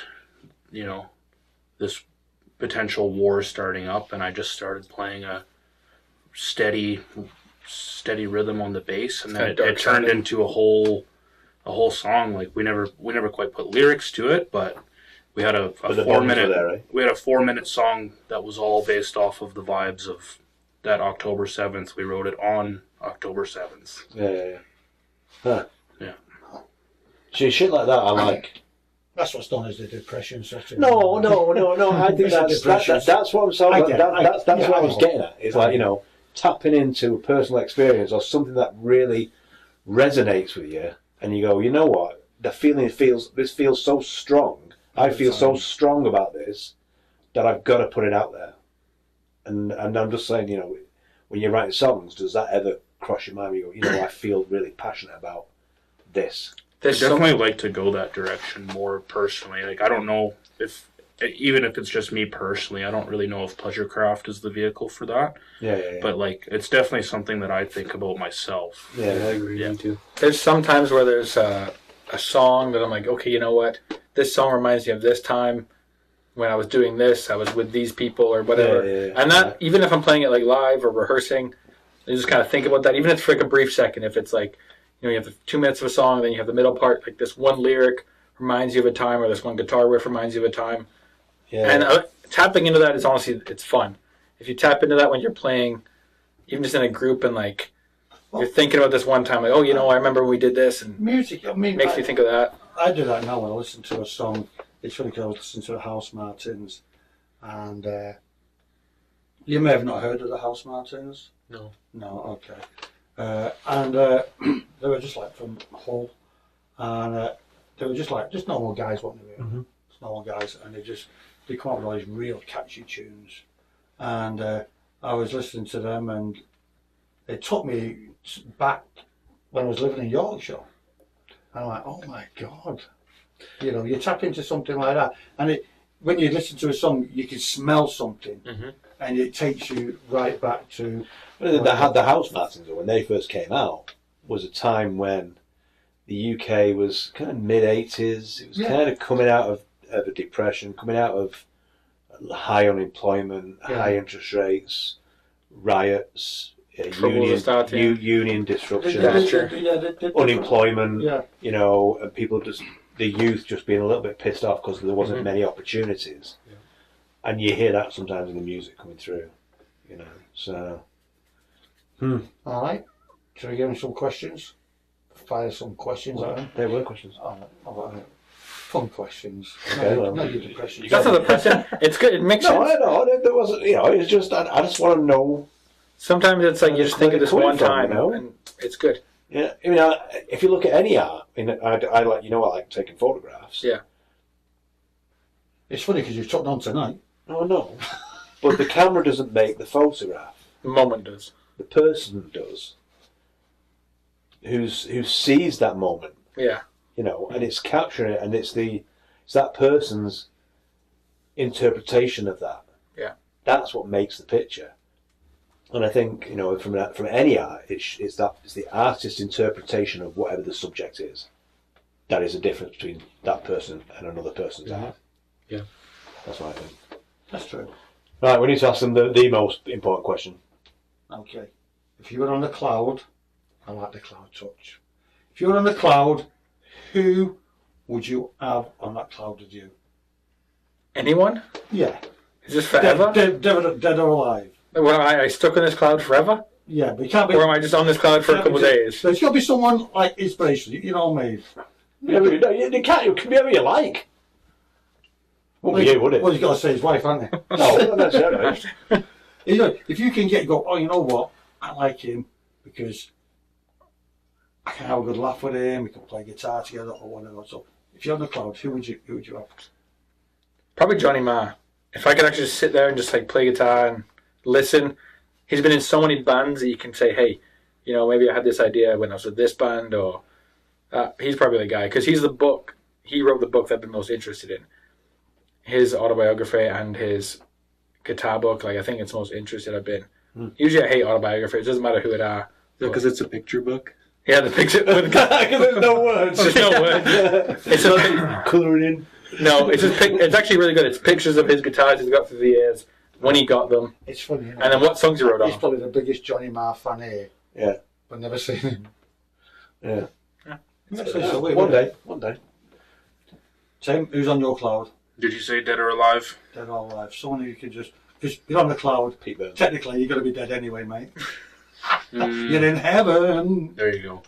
this potential war starting up, and I just started playing a steady rhythm on the bass, and then it turned into a whole song. Like we never quite put lyrics to it, but we had a 4-minute right? we had a 4-minute song that was all based off of the vibes of that October 7th. We wrote it on October 7th. Yeah. Huh. Yeah. See, shit like that I like. That's what's done as the depression setting. No. I think It's a that's what I'm saying. I get it. That's what I I was know. getting at. It's like, tapping into a personal experience or something that really resonates with you, and you go, you know what? This feels so strong. I feel so strong about this that I've got to put it out there. And I'm just saying, when you're writing songs, does that ever cross your mind? You go, I feel really passionate about this. I definitely like to go that direction more personally. Like, I don't know even if it's just me personally, I don't really know if Pleasurecraft is the vehicle for that. Yeah. But like, it's definitely something that I think about myself. Yeah, I agree. Yeah. Me too. There's sometimes where there's a song that I'm like, okay, you know what? This song reminds me of this time when I was doing this. I was with these people or whatever. Yeah. And that, even if I'm playing it like live or rehearsing, I just kind of think about that. Even if it's for like a brief second, if it's like, you have the 2 minutes of a song, then you have the middle part, like this one lyric reminds you of a time, or this one guitar riff reminds you of a time. Yeah. And tapping into that is honestly, it's fun. If you tap into that when you're playing, even just in a group, and like you're thinking about this one time, like, I remember when we did this, and Music, I mean, makes me think of that. I do that now when I listen to a song. It's funny because I was listening to the House Martins, and you may have not heard of the House Martins. No. No, okay. And they were just like from Hull, and they were just normal guys, weren't they? Really? Just normal guys, and they come up with all these real catchy tunes. And I was listening to them, and it took me back when I was living in Yorkshire. And I'm like, oh my God. You tap into something like that. And when you listen to a song, you can smell something. And it takes you right back to... The House Martins, when they first came out, was a time when the UK was kind of mid-80s. It was kind of coming out of a depression, coming out of high unemployment, high interest rates, riots, union disruption, unemployment, and people the youth just being a little bit pissed off because there wasn't many opportunities. and you hear that sometimes in the music coming through, you know. So, All right. Shall we give him some questions? Fire some questions at him. there were questions. All right. Fun questions. Okay, No, well. not your depression. That's not depressing. It's good. It makes No, sense. I know. There wasn't. You know, it's just I just want to know. Sometimes it's like you just think of this Where one it's coming time, from, you know? and it's good. Yeah, I mean, if you look at any art, I mean, I like I like taking photographs. Yeah. It's funny because you've took on tonight. Oh no, but the camera doesn't make the photograph. The moment does. The person does. Who sees that moment, Yeah. you know, and it's capturing it, and it's that person's interpretation of that. Yeah. That's what makes the picture. And I think, you know, from any art, it's the artist's interpretation of whatever the subject is. That is the difference between that person and another person's art. Yeah. That's what I think. That's true. Right, we need to ask them the most important question. Okay. If you were on the cloud, I like the cloud touch. If you were on the cloud, who would you have on that cloud with you? Anyone? Yeah. Is this forever? Dead or alive. Well, I stuck in this cloud forever? Yeah, but you can't be. Or am I just on this cloud for a couple of days? There's got to be someone like inspirational. You know what I mean? No, you can't. It can be whoever you like. Wouldn't be you, would it? Well, he's got to say his wife, hasn't he? No, not necessarily. You know, if you can go, oh, you know what? I like him because I can have a good laugh with him. We can play guitar together or whatever. So, if you're on the cloud, who would you have? Probably Johnny Marr. If I could actually just sit there and just like play guitar and listen. He's been in so many bands that you can say, hey, you know, maybe I had this idea when I was with this band, or he's probably the guy because he wrote the book that I've been most interested in. His autobiography and his guitar book, like I think it's the most interested I've been. Usually I hate autobiographies. It doesn't matter who it are. Because it's a picture book. Yeah, the picture. Because there's no words. There's no words. It's colouring in. No, it's actually really good. It's pictures of his guitars he's got through the years, when he got them, It's funny, isn't it? and then what songs he wrote He's on. probably the biggest Johnny Marr fan here. Yeah. But never seen him. Yeah. So One day. Tim, who's on your cloud? Did you say dead or alive? Dead or alive. Someone who you can just... Because you're on the cloud. Pete Burns. Technically, you're going to be dead anyway, mate. You're in heaven. There you go.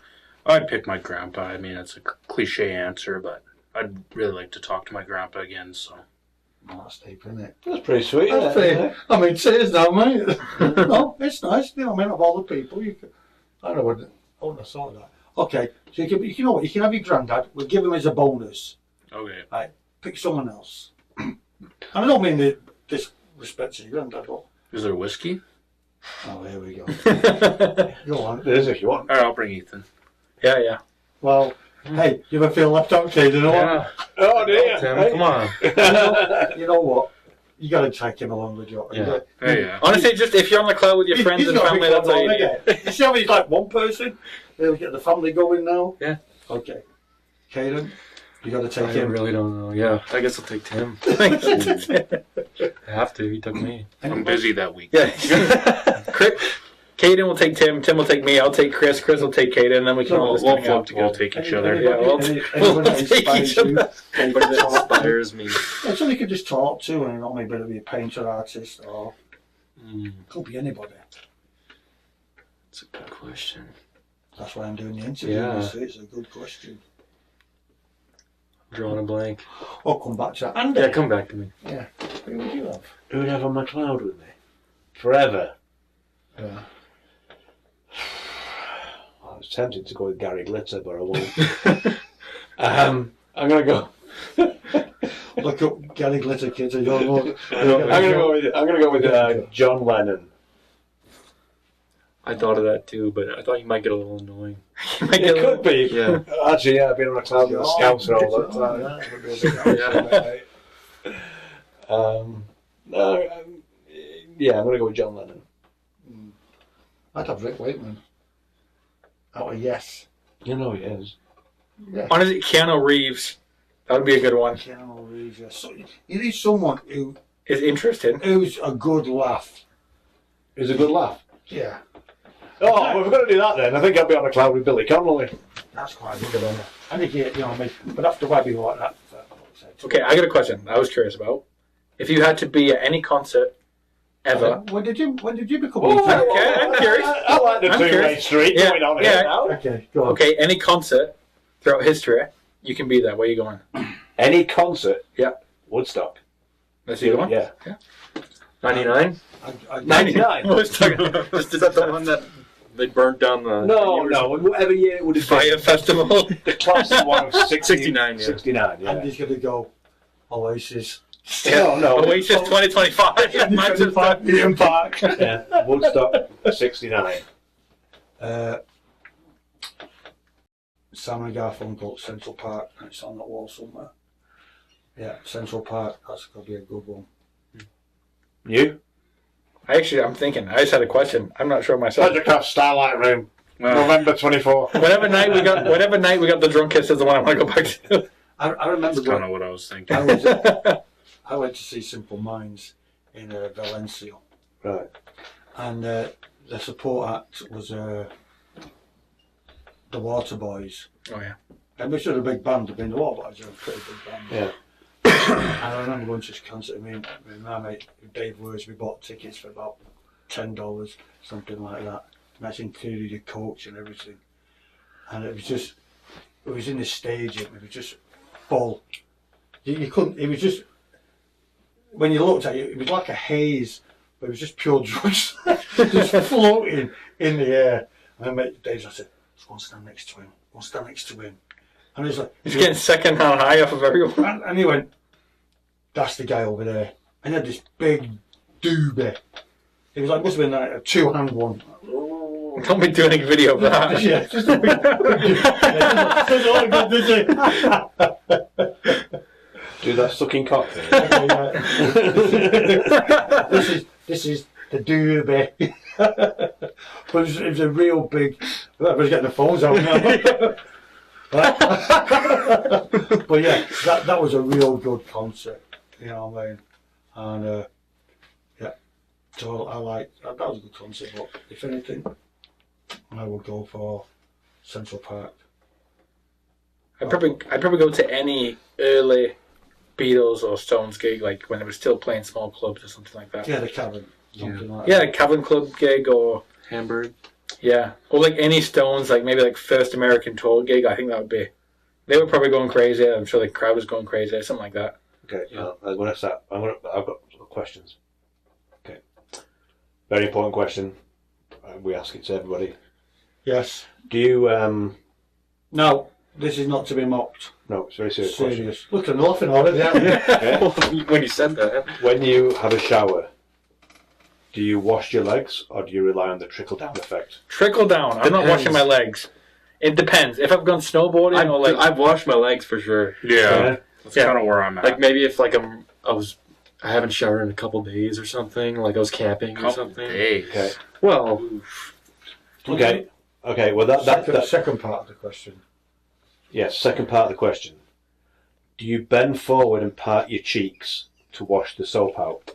I'd pick my grandpa. I mean, it's a cliche answer, but I'd really like to talk to my grandpa again, so... Oh, that's deep, isn't it? That's pretty sweet. That's Isn't it? pretty, I mean, cheers now, mate. No, it's nice. You know what I mean? Of all the people, you can... I don't know what... I wouldn't have thought of that. Okay, so you know what? You can have your granddad. We'll give him as a bonus. Okay. Right, pick someone else. And I don't mean disrespect to your granddad, but... Is there whiskey? Oh, here we go. Go on. There is if you want. All right, I'll bring Ethan. Yeah. Well, hey, you ever feel left out, kid? You know what? Oh dear. Tim, Hey. come on. You know what? You got to take him along with you. Yeah. Yeah. Honestly, just if you're on the cloud with your friends He's and got a family, big that's all you one, need. isn't it? You see how he's like one person? They'll get the family going now. Yeah. Okay. Caden, you got to take I him. really don't know. Yeah, I guess I'll take Tim. I have to. He took me. I'm busy that week. Yeah. Caden will take Tim. Tim will take me. I'll take Chris. Chris will take Caden. And then we can all just We'll hang out. float to go take each other. Yeah, well, Anyone that take inspires each you, other. Anybody that inspires me. it's somebody you could just talk to, and not maybe it'll be a painter, artist, or could be anybody. That's a good question. That's why I'm doing the interview. Yeah. You see, it's a good question. Drawing a blank. I'll come back to that. Andy, Yeah, come back to me. yeah. Who would you have? Who would have on my cloud with me? Forever. Yeah. I was tempted to go with Gary Glitter, but I won't. I'm gonna go. Look up Gary Glitter, kids. And you'll look. I'm gonna go with John Lennon. I thought of that too, but I thought you might get a little annoying. It could be. Yeah. Actually, yeah, I've been on a cloud with the Scouts and all that. Yeah, I'm gonna go with John Lennon. I'd have Rick Wakeman. Oh, yes. You know he is. Yeah. Honestly, Keanu Reeves. That would be a good one. Keanu Reeves, yeah. So, you need someone Is interesting. who's a good laugh. It's a good laugh. Yeah. Oh, well, if we're going to do that then, I think I'll be on a cloud with Billy Connolly. That's quite good on it. I think, you know what I mean? But after why people like that. Okay, I got a question I was curious about. if you had to be at any concert ever. When did you become? Oh, okay, I'm curious. I like the I'm two-way curious. street Yeah, going on yeah. here now. Okay, go on. Okay, any concert throughout history, you can be there. Where are you going? Any concert? Yeah. Woodstock. That's you going? Yeah. 99? 99. Woodstock. Is that the one that they burned down the... No, whatever year it would have been. Fire festival. The classic one of 69, yeah. 69, yeah. And he's going to go Oasis. No. Oasis 2025. Ian Park. Yeah, Woodstock 69. Simon and Garfunkel, Central Park. It's on that wall somewhere. Yeah, Central Park. That's going to be a good one. You? I'm thinking. I just had a question. I'm not sure myself. Pleasurecraft Starlight Room, November 24th. Whatever night we got the drunkest is the one I want to go back to. I remember That's kind of what I was thinking. I went to see Simple Minds in Valencia. Right. And the support act was the Waterboys. Oh yeah. And which are a big band. I mean, the Waterboys are a pretty big band. Yeah. And I remember going to this concert. Me and my mate Dave Words, we bought tickets for about $10, something like that. And that's included your coach and everything. And it was in the stadium. It was just full. You couldn't. It was just, when you looked at it, it was like a haze, but it was just pure drugs, just floating in the air. And I met Dave. I said, "Let's go and stand next to him. Go and stand next to him." And he's like, He's getting second-hand high off of everyone. and he went, "That's the guy over there." And he had this big doobie. It was like, must have been like a two-hand one. Don't be doing a video of that. Yeah, just a big just all good, did Do that sucking cock thing. This is the doobie. But it was a real big. I was getting the phones out now. But yeah, that was a real good concert. You know what I mean? And yeah, so I like that was a good concert. But if anything, I would go for Central Park. I'd probably go to any early Beatles or Stones gig, like when they were still playing small clubs or something like that. Yeah, the Cavern. Something like Yeah, that. like Cavern Club gig or Hamburg. yeah, or like any Stones, like maybe like first American tour gig. I think that would be. They were probably going crazy. I'm sure the crowd was going crazy, something like that. Okay, I'm gonna start. I've got questions. Okay, very important question. We ask it to everybody. Yes. Do you? No, this is not to be mocked. No, it's a very serious question. Serious. Look, I'm laughing already, aren't you? Okay. When you said that. When you have a shower, do you wash your legs or do you rely on the trickle down effect? Trickle down. I'm not Depends. washing my legs. It depends. If I've gone snowboarding or like I've washed my legs for sure. Yeah, that's Yeah. kind of where I'm at. Like maybe if like I haven't showered in a couple days or something. Like I was camping or Couple something. days. Okay. Well, Okay. Okay. Well, that second part of the question. yes. Second part of the question. Do you bend forward and part your cheeks to wash the soap out?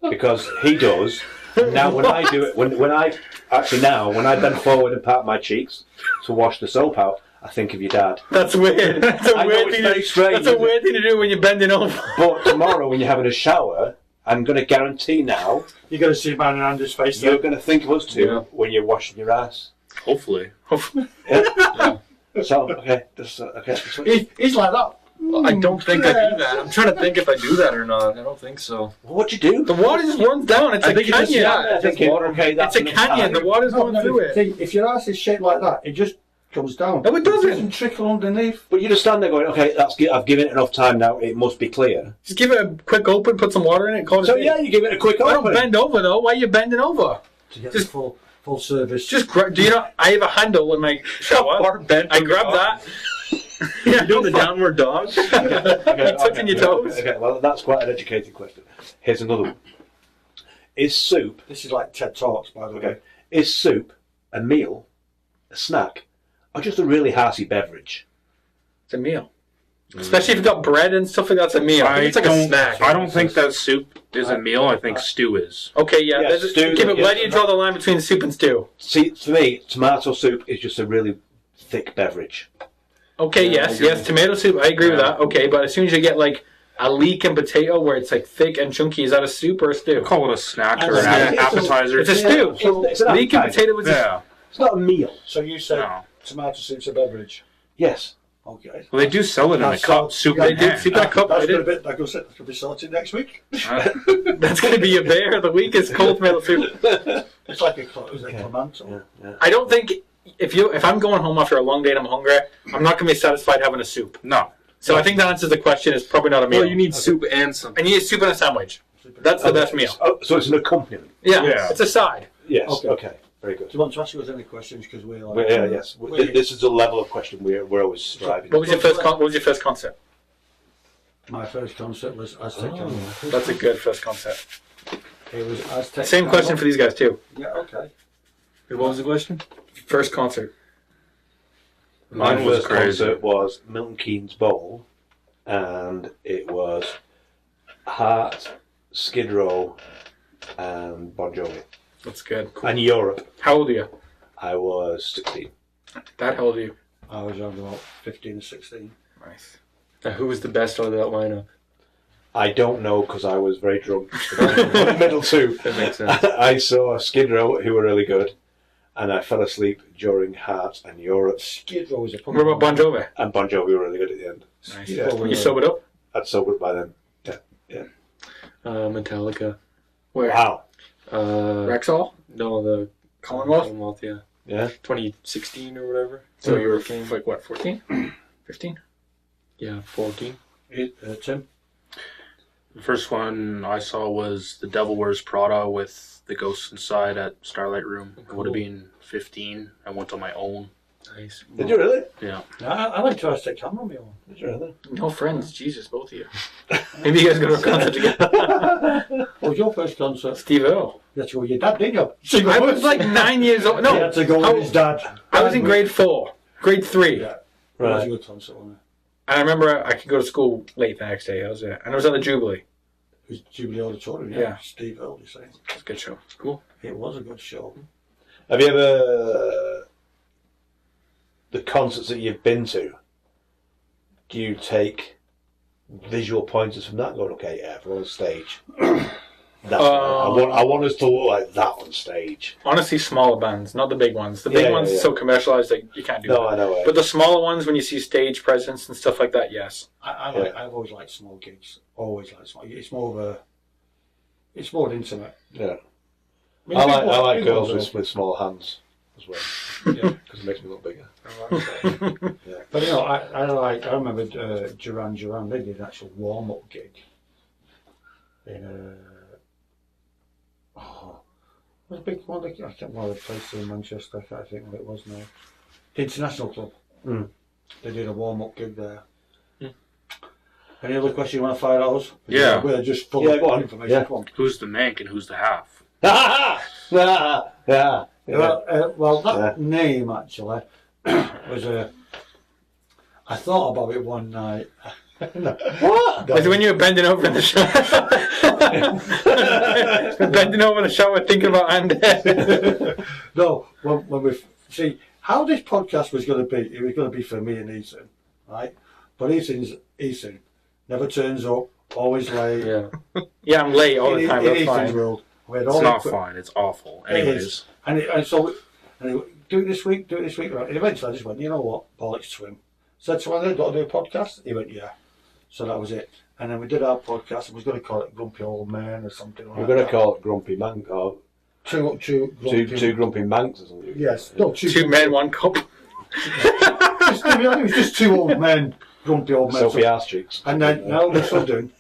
Because he does. Now, when I do it, when I bend forward and part my cheeks to wash the soap out, I think of your dad. that's weird. That's a I know weird it's thing. very strange, That's a isn't weird thing to do when you're bending over. But tomorrow, when you're having a shower, I'm going to guarantee now You're going to see Man and Andy's face you're there. going to think of us too Yeah. when you're washing your ass. Hopefully. So okay, okay. He's like that. I don't think I do that. I'm trying to think if I do that or not. I don't think so. Well, what'd you do? The water just runs down. It's I a think it canyon. just- yeah, I think okay, It's that's a enough canyon. time. The water's going through it. See, if your ass is shaped like that, it just comes down. No, it doesn't. It doesn't trickle underneath. But you just stand there going, okay, I've given it enough time now. It must be clear. Just give it a quick open, put some water in it, call it So a day. yeah, you give it a quick I don't open. bend over though. Why are you bending over? To get Just- the full service. Just do you know? I have a handle in my shower. bent I grab that. Yeah, Doing the downward dog. You touching your toes? Okay, well, that's quite an educated question. Here's another one. Is soup, This is like TED Talks, by the way. is soup a meal, a snack, or just a really hearty beverage? It's a meal. Especially if you've got bread and stuff like that, it's a meal. it's like a snack. I don't think that soup is a meal. I think stew is. Okay, yeah. Yes, stew, Give it. Where yes. do you draw the line between soup and stew? See, for me, tomato soup is just a really thick beverage. Okay, Yeah, I yes, agree. yes. Tomato soup, I agree with that. Okay, but as soon as you get like a leek and potato where it's like thick and chunky. Is that a soup or a stew? Call it a snack or It's an a- appetizer. It's a stew. It's an Leek and appetizer. potato was Yeah. It's not a meal. So you said No. tomato soup's a beverage. Yes. Okay. Well, they do sell it in a That's cup. all- Soup they in did hand. soup in a cup. That's They going did. to be, like I said, that's going to be sorted next week. That's going to be your bear of the week is cold tomato soup. It's like a Clamanto. Yeah. I don't think if I'm going home after a long day and I'm hungry, I'm not going to be satisfied having a soup. No. So I think that answers the question. It's probably not a meal. Well, you need soup and something. and you need soup and a sandwich. That's the best meal. Oh, so it's an accompaniment. Yeah, Yeah. it's a side. Yes. Okay. Okay. Very good. Do you want to ask us any questions? Because we're like, Yeah, yes. Wait. This is the level of question we're always striving. What was your first concept? my first concept was Aztec Canyon. That's a good first concept. It was Aztec. Same question for these guys too. Yeah. Okay. What was the question? First concert. My Mine was first crazy. concert was Milton Keynes Bowl, and it was Heart, Skid Row, and Bon Jovi. That's good. And Europe. How old are you? I was 16. Dad, how old are you? I was around about 15 or 16. Nice. Who was the best out of that lineup? I don't know because I was very drunk. The middle two. That makes sense. I saw Skid Row, who were really good, and I fell asleep during Heart and Europe. Skid Row was a punk. What about Bon Jovi? And Bon Jovi were really good at the end. Nice. Yeah. You sobered up? I'd sobered by then. Metallica. Where? Wow. Rexall? No, the Commonwealth? yeah. Yeah. 2016 or whatever. So you were Hurricane. like what, 14? 15? Yeah, 14. Tim. The first one I saw was The Devil Wears Prada with the Ghost Inside at Starlight Room. I would have been 15. I went on my own. Nice. Did you really? Yeah. I went to Aztec Canyon. Me on. Did you really? No friends. Jesus, both of you. Maybe you guys go to a concert together. What was your first concert? Steve Earle. You had to go with your dad, didn't you? I was like 9 years old. No, He had to go I with his dad. was in grade 4. Grade 3. Yeah. It was a Right. good concert, wasn't it? And I remember I could go to school late the next day. That was it. And it was at the Jubilee. It was Jubilee Auditorium, Yeah. Steve Earle, you say. It was a good show. It was a good show. Have you ever the concerts that you've been to? Do you take visual pointers from that? And going, okay, yeah, if we're on stage, that's I want us to look like that on stage. Honestly, smaller bands, not the big ones. The big Yeah, ones yeah. are so commercialized that you can't do No, that. I know. But the smaller ones, when you see stage presence and stuff like that, yes. I've always liked small gigs. Always liked small. It's more intimate. Yeah. mean, I big like big girls ones with small hands as well. Yeah, because it makes me look bigger. But you know, I remember Duran Duran. They did an actual warm up gig in it was a big one. I can't remember the place in Manchester. I can't think what it was now. International Club. Mm. They did a warm up gig there. Any other question you want to fire at us? Yeah. We're just full Yeah, of go on. information. Yeah. Come on. Who's the mank and who's the half? Yeah. Well, that name actually was I thought about it one night. What? Was it when you were bending over in the shower? Bending over in the shower thinking about Andy. No, when we see how this podcast was going to be, it was going to be for me and Ethan, right? But Ethan never turns up, always late. Yeah. Yeah, I'm late all the time. In That's Ethan's fine. world, we had It's all not the- fine. It's awful. It is. Anyways. And so do it this week, Right. And eventually I just went, you know what, bollocks to him. Said to him, got to do a podcast? He went, yeah. So that was it. And then we did our podcast, and we was going to call it Grumpy Old Man or something like We're that. going to call it Grumpy Mank or Two two Grumpy Manks or something. Yes. No, Two men, one cup. It was just two old men, grumpy old men. Sophie Arse cheeks. And then now we're still doing.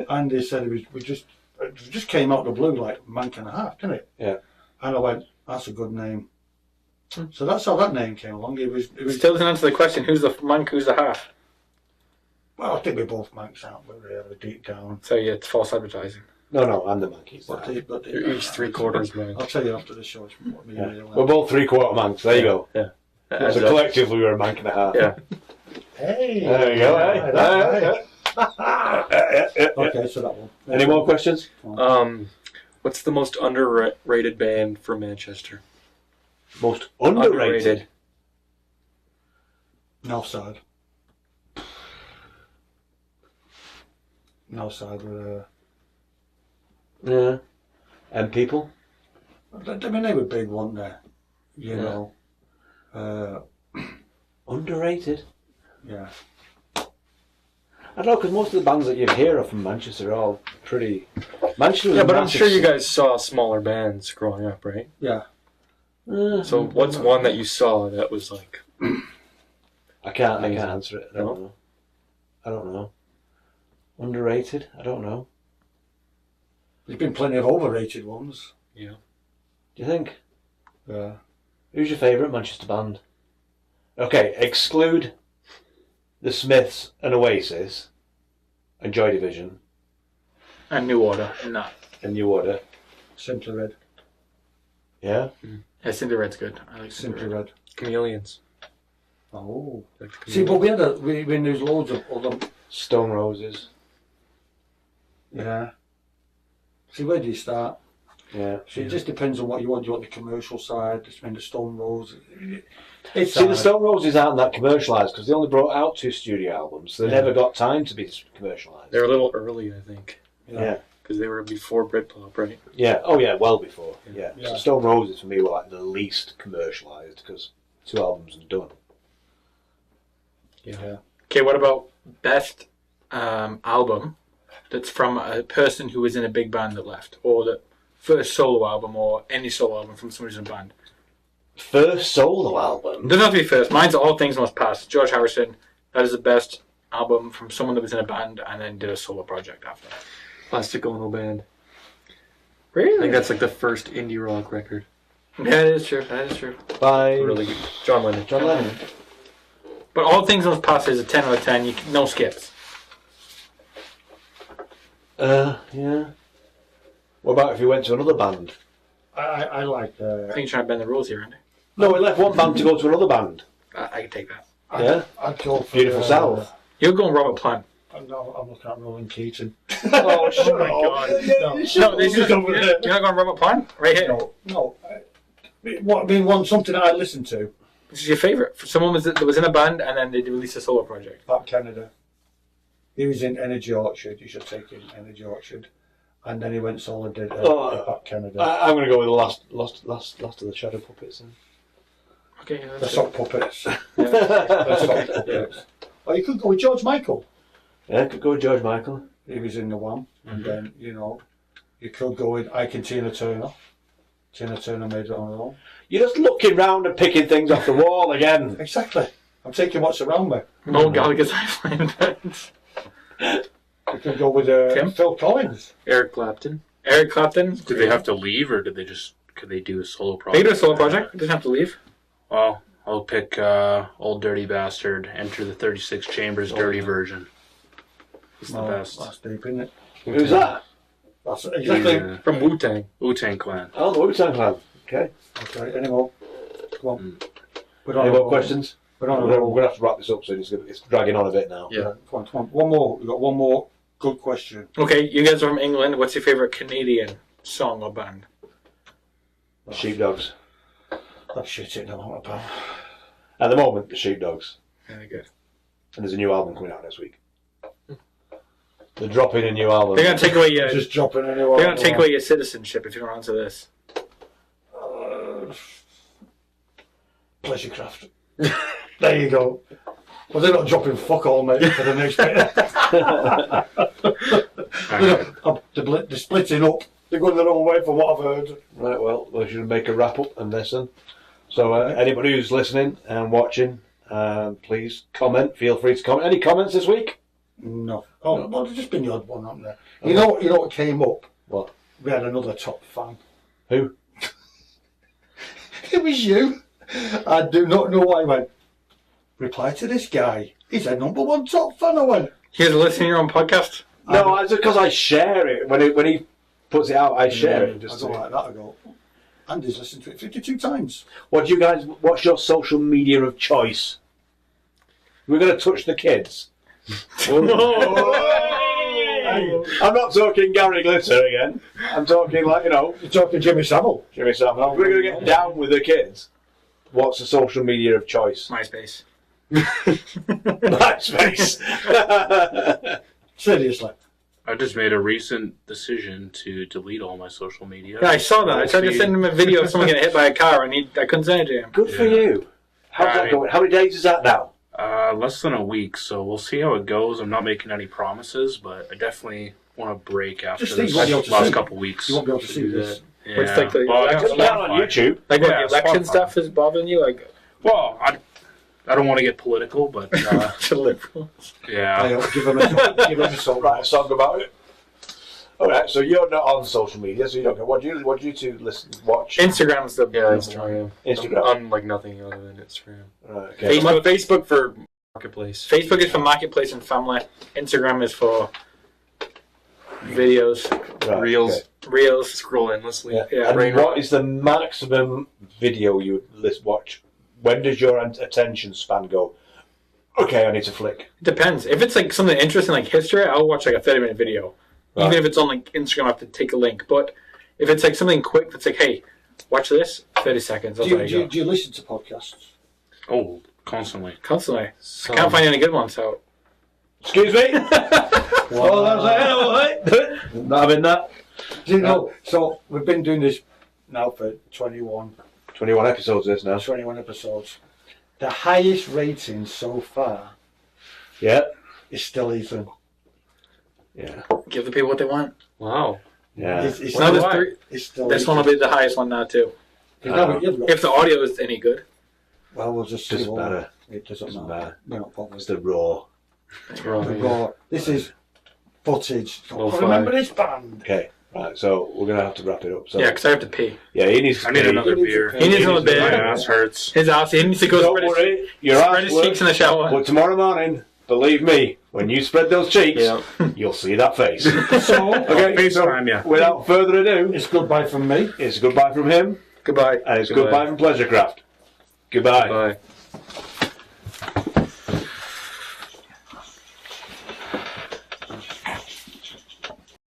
And they said it just came out of the blue like Mank and a Half, didn't it? Yeah. And I went, that's a good name. So that's how that name came along. It was Still doesn't answer the question. Who's the mank? Who's the half? well, I think we're both Manks, aren't we? Really deep down. So yeah, it's false advertising. No, I'm the Mank. But You're each 3/4 man. I'll tell you after the show. It's what me and you We're both 3/4 Manks. There you go. Yeah. So collectively we're a Mank and a half. Yeah. Hey. There you go. Hey. Okay, so that one. Any more questions? What's the most underrated band from Manchester? Most underrated. North side. outside with Yeah. And people? I mean, they were big, weren't they? You know. Underrated. Yeah. I don't know, because most of the bands that you hear of from Manchester are all pretty... Manchester was Yeah, a but I'm massive sure you guys saw smaller bands growing up, right? Yeah. So what's one that you saw that was like... I can't Amazing. answer it. I don't know. Underrated? I don't know. There's been plenty of overrated ones. Yeah. Do you think? Yeah. Who's your favourite Manchester band? Okay, exclude the Smiths and Oasis and Joy Division And New Order. No. and New Order. Simply Red. Yeah? Yeah, Simply Red's good. I like Simply Red. Chameleons. Oh. Like the See, but Chameleons. we had there's loads of other. Stone Roses. Yeah. See, where do you start? Yeah. See, it just depends on what you want. Do you want the commercial side? Just the Stone Rose. It's See, the Stone Roses aren't that commercialised because they only brought out 2 studio albums. So they never got time to be commercialised. They're a little early, I think. Yeah. Because they were before Britpop, right? Yeah. Oh, yeah. Well before. Yeah. Yeah. So Stone Roses for me were like the least commercialised because 2 albums and done. Yeah. Okay, what about best album that's from a person who was in a big band that left? Or the first solo album or any solo album from someone who's in a band? First solo album. It doesn't have to be first. Mine's All Things Must Pass. George Harrison. That is the best album from someone that was in a band and then did a solo project after that. Plastic Ono Band. I Really? think that's like the first indie rock record. Yeah, that is true. That is true. By Really good. John Lennon. John Lennon. But All Things Must Pass is a 10 out of 10. No skips. Yeah. What about if you went to another band? I like. I think you're trying to bend the rules here, Andy. No, we left one band to go to another band. I can take that. Yeah. I'd go for Beautiful South. You're going Robert Plant. No, I'm looking at Roland Keaton. Oh, my God. No, this is, you're not going Robert Plant? Right here. No. What I mean, something that I listen to. This is your favourite. For someone that was in a band and then they released a solo project. Pat Canada. He was in Energy Orchard. You should take in Energy Orchard, and then he went solo and did Pat Canada. I'm going to go with the last of the Shadow Puppets. Then. Okay, yeah, The that's sock puppets. The sock puppets. Or you could go with George Michael. Yeah, could go with George Michael. He was in the Wham. And then, you could go with Ike and Tina Turner. Tina Turner made it on her own. You're just looking round and picking things off the wall again. Exactly. I'm taking what's around me. Noel Gallagher's Hive Bands. You could go with Tim? Phil Collins. Eric Clapton. Eric Clapton. Did they have to leave, or could they do a solo They project? did a solo project. They didn't have to leave. Well, I'll pick Old Dirty Bastard, Enter the 36 Chambers Dirty version. It's the best. That's deep, isn't it? Who's that? That's exactly. Yeah. From Wu-Tang. Wu-Tang Clan. Oh, the Wu-Tang Clan. Okay. Okay, any more? Come on. Any more questions? We're We're on a going roll. to have to wrap this up soon. It's dragging on a bit now. Yeah. Come on. One more. We've got one more good question. Okay, you guys are from England. What's your favourite Canadian song or band? Sheepdogs. That's shit it now, pal. At the moment, the Sheepdogs. Very good. And there's a new album coming out next week. They're dropping a new album. They're going to take away your. Just dropping anyone. They're going to take away your citizenship if you don't answer this. Pleasure Craft. There you go. Well, they're not dropping fuck all, mate, for the next bit. They're splitting up. They're going their own way from what I've heard. Right, well, we should make a wrap up and listen. So, anybody who's listening and watching, please comment. Feel free to comment. Any comments this week? No. Oh, well, there's just been the odd one, haven't there? You know what came up? What? We had another top fan. Who? It was you. I do not know why I went, reply to this guy. He's a #1 top fan. I went, You guys are listening to your own podcast? No, it's because I share it. When he puts it out, I share it. I Just go to- like that. I go, Andy's listened to it 52 times. What do you guys? What's your social media of choice? We're going to touch the kids. I'm not talking Gary Glitter again. I'm talking You're talking Jimmy Savile. Jimmy Savile. We're going to get down with the kids. What's the social media of choice? MySpace. MySpace. Seriously. I just made a recent decision to delete all my social media. Yeah, I saw that. I tried to send him a video of someone getting hit by a car, and I couldn't send it to him. Good for you. How's that going? How many days is that now? Less than a week, so we'll see how it goes. I'm not making any promises, but I definitely want to break after Just think this you won't be able to last see. couple weeks. You won't be able to see this. Yeah. Which, like, the Just election, get on YouTube. like Yeah, what, the election Spotify. stuff is bothering you? Like, Well, I don't want to get political, but to liberal. yeah. Give him a song. Write a song about it. All right, so you're not on social media, so you don't go. What do you two listen, watch? Instagram's the Yeah, Instagram. Instagram. On like nothing other than Instagram. Right, okay. Facebook for marketplace. Facebook is for marketplace and family. Instagram is for videos, Right, Reels. okay. reels. Scroll endlessly. Yeah. Yeah. And Brain what rot. is the maximum video you would watch? When does your attention span go? Okay, I need to flick. Depends. If it's like something interesting, like history, I'll watch like a 30-minute video. Right. Even if it's on like Instagram, I have to take a link. But if it's like something quick that's like, hey, watch this, 30 seconds. I'll Do you listen to podcasts? Oh, constantly. Constantly. I can't find any good ones, so. Excuse me. Well, that's not having that. Do you know? So we've been doing this now for 21 episodes. This now. episodes. The highest rating so far Yeah. is still Ethan. Yeah. Give the people what they want. Wow. Yeah. It's Now still, there's three. it's still This one will be the highest one now, too. If the audio is any good. Well, we'll just see. Doesn't what- matter. It doesn't Doesn't matter. matter. We're not bothered. It's the raw. That's wrong. We've got- this is footage. Lo-fi. Remember this band? Okay. Right. So we're gonna have to wrap it up. So Yeah, because I have to pee. yeah, he needs to I need pee. another beer. He needs another beer. My ass hurts. His ass, he needs to go Don't spread his, worry. Your spread ass his cheeks in the shower. But tomorrow morning, believe me, when you spread those cheeks, Yeah. you'll see that face. So, Okay. FaceTime, yeah. Without further ado, it's goodbye from me. it's goodbye from him, Goodbye. and it's Goodbye. goodbye from Pleasurecraft. Goodbye. Bye.